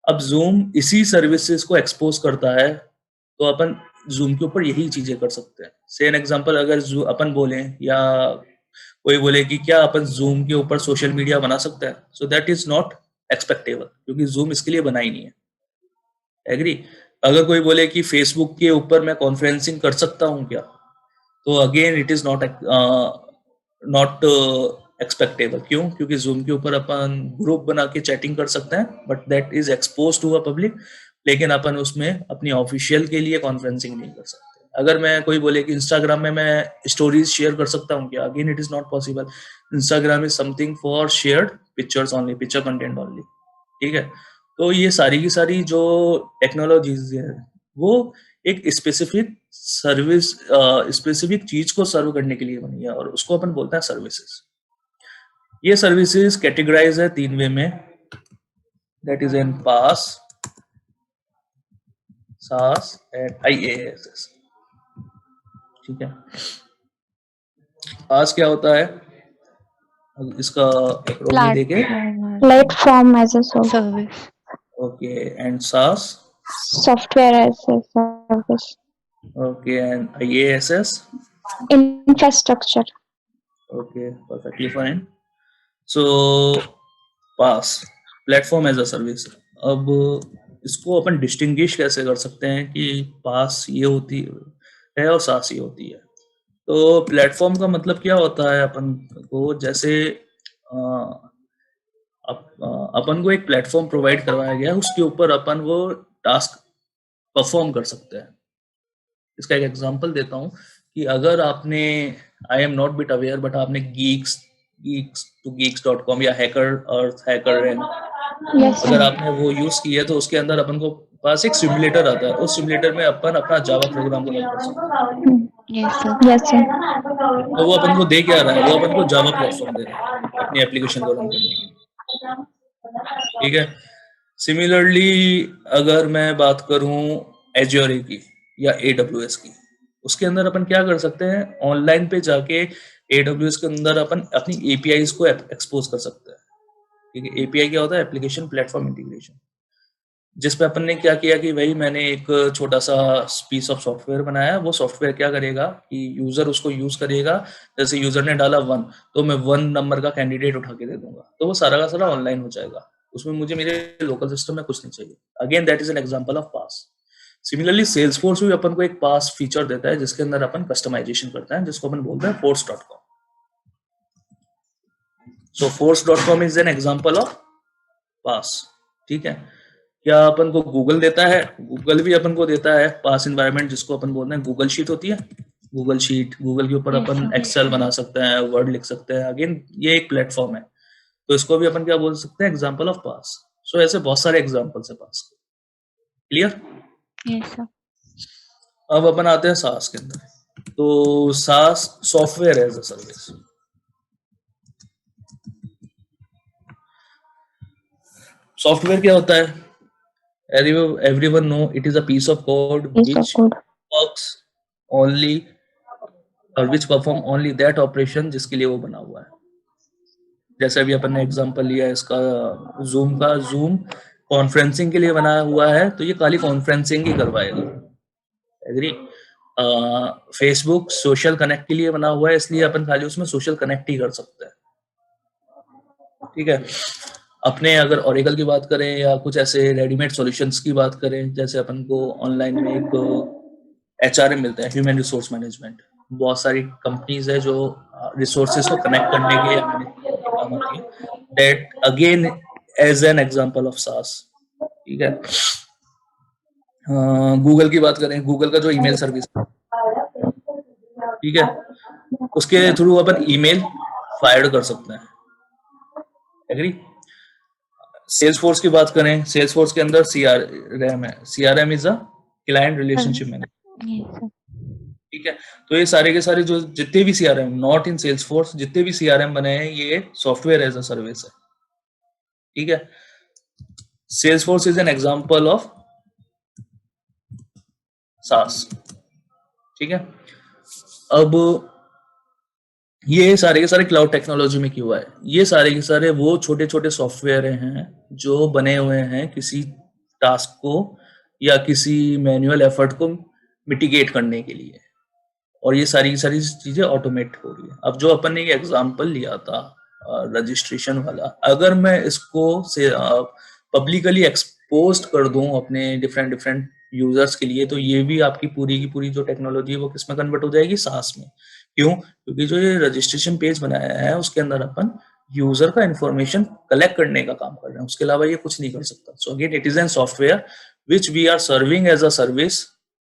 अब जूम इसी सर्विसेज को एक्सपोज करता है, तो अपन जूम के ऊपर यही चीजें कर सकते हैं। से एन एग्जांपल, अगर अपन बोले या कोई बोले कि क्या अपन जूम के ऊपर सोशल मीडिया बना सकते हैं, सो दैट इज नॉट एक्सपेक्टेबल, क्योंकि जूम इसके लिए बना ही नहीं है। एग्री? अगर कोई बोले कि फेसबुक के ऊपर मैं कॉन्फ्रेंसिंग कर सकता हूं क्या, तो अगेन इट इज नॉट एक्सपेक्टेबल। क्यों? क्योंकि जूम के ऊपर अपन ग्रुप बना के चैटिंग कर सकते हैं, but that is expose to a public, लेकिन अपन उसमें अपनी ऑफिशियल के लिए कॉन्फ्रेंसिंग नहीं कर सकते। अगर मैं कोई बोले कि इंस्टाग्राम में मैं स्टोरीज शेयर कर सकता हूँ क्या, again it is not possible. Instagram is something for shared pictures only, picture content only. ठीक है, तो ये सारी की सारी जो टेक्नोलॉजीज है वो एक स्पेसिफिक सर्विस, स्पेसिफिक चीज को सर्व करने के लिए बनी है और उसको अपन बोलते हैं सर्विसेज। ये सर्विसेज कैटेगराइज है 3 वे में, दैट इज इन पास, सास एंड IaaS। ठीक है, पास क्या होता है, इसका एक्रोनिम देके, Platform as a service. Okay, and SaaS, Software as a service. Okay, and IaaS, Infrastructure. okay, perfectly fine. So PaaS, platform as a service. अब इसको अपन डिस्टिंग्विश कैसे कर सकते हैं कि पास ये होती है और सास ये होती है। तो प्लेटफॉर्म का मतलब क्या होता है अपन को, जैसे अपन को एक प्लेटफॉर्म प्रोवाइड करवाया गया, उसके ऊपर अपन वो टास्क परफॉर्म कर सकते हैं। इसका एक एग्जांपल देता हूँ कि अगर आपने, I am not bit aware, but आपने geeks2geeks.com या HackerReign, Yes, अगर sir. आपने वो यूज किया है तो उसके अंदर अपन को पास एक सिमुलेटर आता है। उस सिमुलेटर में अपन अपना जावा प्रोग्राम को रन कर सकते हैं। Yes, sir. Yes, sir. तो वो अपन को दे क्या रहा है, वो अपन को जावा प्लेटफॉर्म दे रहा है अपनी एप्लीकेशन को रन करने के लिए। ठीक है, सिमिलरली अगर मैं बात करूं एज्योर की या AWS की, उसके अंदर अपन क्या कर सकते हैं, ऑनलाइन पे जाके AWS के अंदर अपन अपनी APIs को एक्सपोज कर सकते हैं। ठीक है, API क्या होता है, एप्लीकेशन प्लेटफॉर्म इंटीग्रेशन। जिस पे अपन ने क्या किया कि भाई मैंने एक छोटा सा पीस ऑफ सॉफ्टवेयर बनाया, वो सॉफ्टवेयर क्या करेगा कि यूजर उसको यूज करेगा, जैसे यूजर ने डाला 1 तो मैं 1 नंबर का कैंडिडेट उठा के दे दूंगा, तो वो सारा का सारा ऑनलाइन हो जाएगा, उसमें मुझे मेरे लोकल सिस्टम में कुछ नहीं चाहिए। Again that is an example of pass. Similarly Salesforce भी अपन को एक पास फीचर देता है जिसके अंदर अपन कस्टमाइजेशन करते हैं, जिसको अपन बोलते हैं force.com। So force.com is an example of PaaS. ठीक है, क्या अपन को गूगल देता है, गूगल भी अपन को देता है पास इन्वायरमेंट, जिसको अपन बोलते हैं गूगल शीट होती है। गूगल शीट, गूगल के ऊपर Yes, अपन sir. एक्सेल बना सकते हैं, वर्ड लिख सकते हैं। अगेन ये एक प्लेटफॉर्म है, तो इसको भी अपन क्या बोल सकते हैं, एग्जांपल ऑफ पास। सो ऐसे बहुत सारे एग्जांपल्स है पास के। क्लियर? Yes, sir. अब अपन आते हैं सास के अंदर। तो SaaS software as a service. Software क्या होता है? Everyone know it is a piece of code which works only or which perform only that operation जिसके लिए वो बना हुआ है। जैसे अभी अपन ने एग्जांपल लिया इसका जूम का, जूम कॉन्फ्रेंसिंग के लिए बना हुआ है, तो ये खाली कॉन्फ्रेंसिंग ही करवाएगा। एग्री? फेसबुक सोशल कनेक्ट के लिए बना हुआ है, इसलिए अपन खाली उसमें सोशल कनेक्ट ही कर सकते हैं। ठीक है, अपने अगर ओरेकल की बात करें या कुछ ऐसे रेडीमेड सॉल्यूशंस की बात करें, जैसे अपन को ऑनलाइन में एक HRM मिलता है, ह्यूमन रिसोर्स मैनेजमेंट। बहुत सारी कंपनीज है जो रिसोर्सेज को कनेक्ट करने के लिए काम आती है। That again as an example of SaaS. ठीक है, गूगल की बात करें, गूगल का जो ईमेल सर्विस, ठीक है, उसके थ्रू अपन ईमेल फायर कर सकते हैं। एग्री? सेल्सफोर्स की बात करें, सेल्सफोर्स के अंदर CRM है। CRM is a client relationship manager. Yes, sir. ठीक है, तो ये सारे के सारे जो जितने भी CRM नॉट इन सेल्सफोर्स, जितने भी CRM बने हैं, ये सॉफ्टवेयर एज अ सर्विस है। ठीक है, Salesforce is an example of SaaS. ठीक है, अब ये सारे के सारे क्लाउड टेक्नोलॉजी में क्यों आए? ये सारे के सारे वो छोटे छोटे सॉफ्टवेयर हैं जो बने हुए हैं किसी टास्क को या किसी मैनुअल एफर्ट को मिटिगेट करने के लिए, और ये सारी की सारी चीजें ऑटोमेट हो रही है। अब जो अपन ने ये एग्जांपल लिया था रजिस्ट्रेशन वाला, अगर मैं इसको से पब्लिकली एक्सपोज कर दूं अपने डिफरेंट डिफरेंट यूजर्स के लिए, तो ये भी आपकी पूरी की पूरी जो टेक्नोलॉजी है वो किसमें कन्वर्ट हो जाएगी? सास में। क्यों? क्योंकि जो ये रजिस्ट्रेशन पेज बनाया है उसके अंदर अपन यूजर का इंफॉर्मेशन कलेक्ट करने का काम कर रहे हैं, उसके अलावा ये कुछ नहीं कर सकता। So again it is an software which we are serving as a service,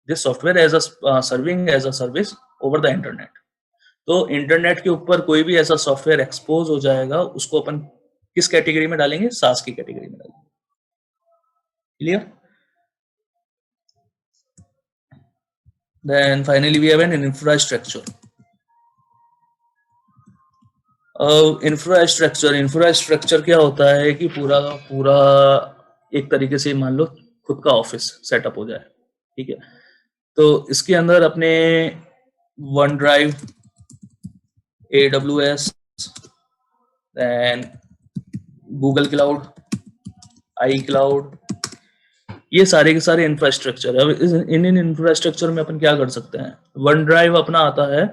this software as a serving as a service over the internet। तो इंटरनेट के ऊपर कोई भी ऐसा सॉफ्टवेयर एक्सपोज हो जाएगा, उसको अपन किस कैटेगरी में डालेंगे? सास की कैटेगरी में डालेंगे। Clear? Then finally we have an infrastructure। Infrastructure क्या होता है कि पूरा पूरा एक तरीके से मान लो खुद का ऑफिस सेटअप हो जाए। ठीक है, तो इसके अंदर अपने One Drive, AWS, then Google cloud, iCloud, ये सारे के सारे इंफ्रास्ट्रक्चर। अब इन इंफ्रास्ट्रक्चर में अपन क्या कर सकते हैं? वन ड्राइव अपना आता है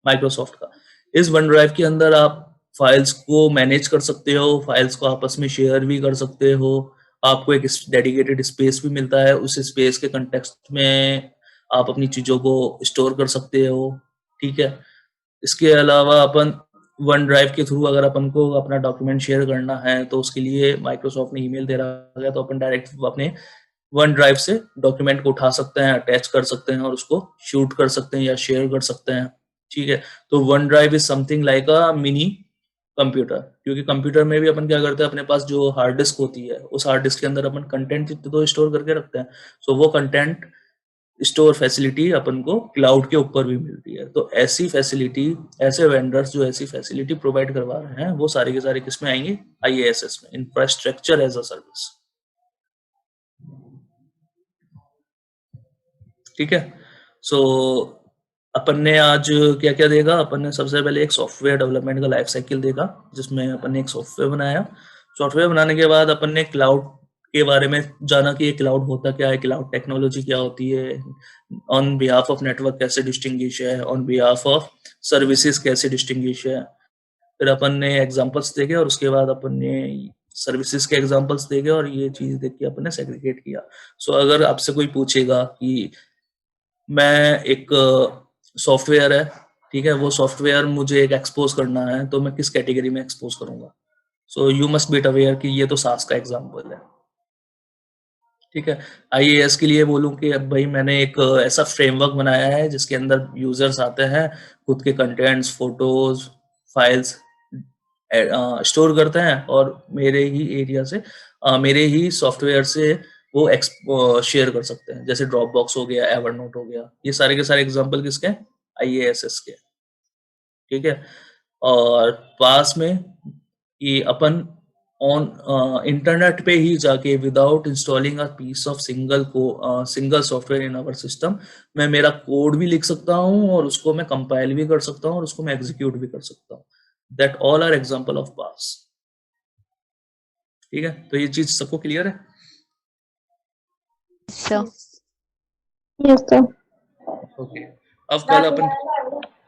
माइक्रोसॉफ्ट का। इस वन ड्राइव के अंदर आप फाइल्स को मैनेज कर सकते हो, फाइल्स को आपस में शेयर भी कर सकते हो, आपको एक डेडिकेटेड स्पेस भी मिलता है, उस स्पेस के कंटेक्स्ट में आप अपनी चीजों को स्टोर कर सकते हो। ठीक है, इसके अलावा अपन वन ड्राइव के थ्रू अगर अपन को अपना डॉक्यूमेंट शेयर करना है तो उसके लिए माइक्रोसॉफ्ट ने ईमेल दे रखा है, तो अपन डायरेक्ट अपने वन ड्राइव से डॉक्यूमेंट को उठा सकते हैं, अटैच कर सकते हैं और उसको शूट कर सकते हैं या शेयर कर सकते हैं। ठीक है, तो one drive is something like a mini computer, क्योंकि कंप्यूटर में भी अपन क्या करते हैं, अपने पास जो हार्ड डिस्क होती है उस हार्ड डिस्क के अंदर अपन कंटेंट तो स्टोर करके रखते हैं, सो वो कंटेंट स्टोर फैसिलिटी अपन को क्लाउड के ऊपर भी मिलती है। तो ऐसी फैसिलिटी, ऐसे वेंडर्स जो ऐसी फैसिलिटी प्रोवाइड करवा रहे हैं, वो सारे के सारे किस में आएंगे? IaaS में, इंफ्रास्ट्रक्चर एज अ सर्विस। ठीक है, सो अपन ने आज क्या क्या देखा? अपन ने सबसे पहले एक सॉफ्टवेयर डेवलपमेंट का लाइफ साइकिल देखा, जिसमें अपन ने एक सॉफ्टवेयर बनाया। सॉफ्टवेयर बनाने के बाद अपन ने क्लाउड के बारे में जाना कि ये क्लाउड होता क्या है, क्लाउड टेक्नोलॉजी क्या होती है, ऑन बिहाफ ऑफ नेटवर्क कैसे डिस्टिंग्विश है, ऑन बिहाफ ऑफ सर्विसेज कैसे डिस्टिंग्विश है। फिर अपन ने एग्जांपल्स देखे और उसके बाद अपन ने सर्विसेज के एग्जांपल्स देखे और ये चीज देख के अपन ने सेग्रीगेट किया। सो अगर आपसे कोई पूछेगा कि मैं एक सॉफ्टवेयर है, ठीक है, वो सॉफ्टवेयर मुझे एक एक्सपोज करना है, तो मैं किस कैटेगरी में एक्सपोज करूंगा? So you must be aware कि ये तो सास का एग्जांपल है, ठीक है। आईएएस के लिए बोलूं कि अब भाई मैंने एक ऐसा फ्रेमवर्क बनाया है जिसके अंदर यूजर्स आते हैं, खुद के कंटेंट्स, फोटोज, फाइल्स स्टोर करते हैं और मेरे ही एरिया से मेरे ही सॉफ्टवेयर से वो शेयर कर सकते हैं, जैसे ड्रॉप बॉक्स हो गया, एवरनोट हो गया। ये सारे के सारे एग्जांपल किसके? आईएएस के, ठीक है। और पास में कि अपन ऑन इंटरनेट पे ही जाके without installing a piece of single software in our system मैं मेरा कोड भी लिख सकता हूँ और उसको मैं कंपाइल भी कर सकता हूँ और उसको मैं एग्जीक्यूट भी कर सकता हूँ। That all are example of PaaS, ठीक है। तो ये चीज सबको क्लियर है? So, Yes, sir. ओके। अब कल अपन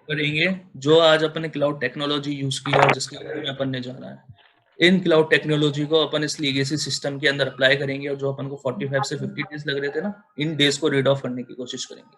करेंगे जो आज अपन ने क्लाउड टेक्नोलॉजी यूज की और जिसके बारे में अपन ने जाना है, इन क्लाउड टेक्नोलॉजी को अपन इस लीगेसी सिस्टम के अंदर अप्लाई करेंगे और जो अपन को 45 से 50 डेज लग रहे थे ना, इन डेज को रीड ऑफ करने की कोशिश करेंगे।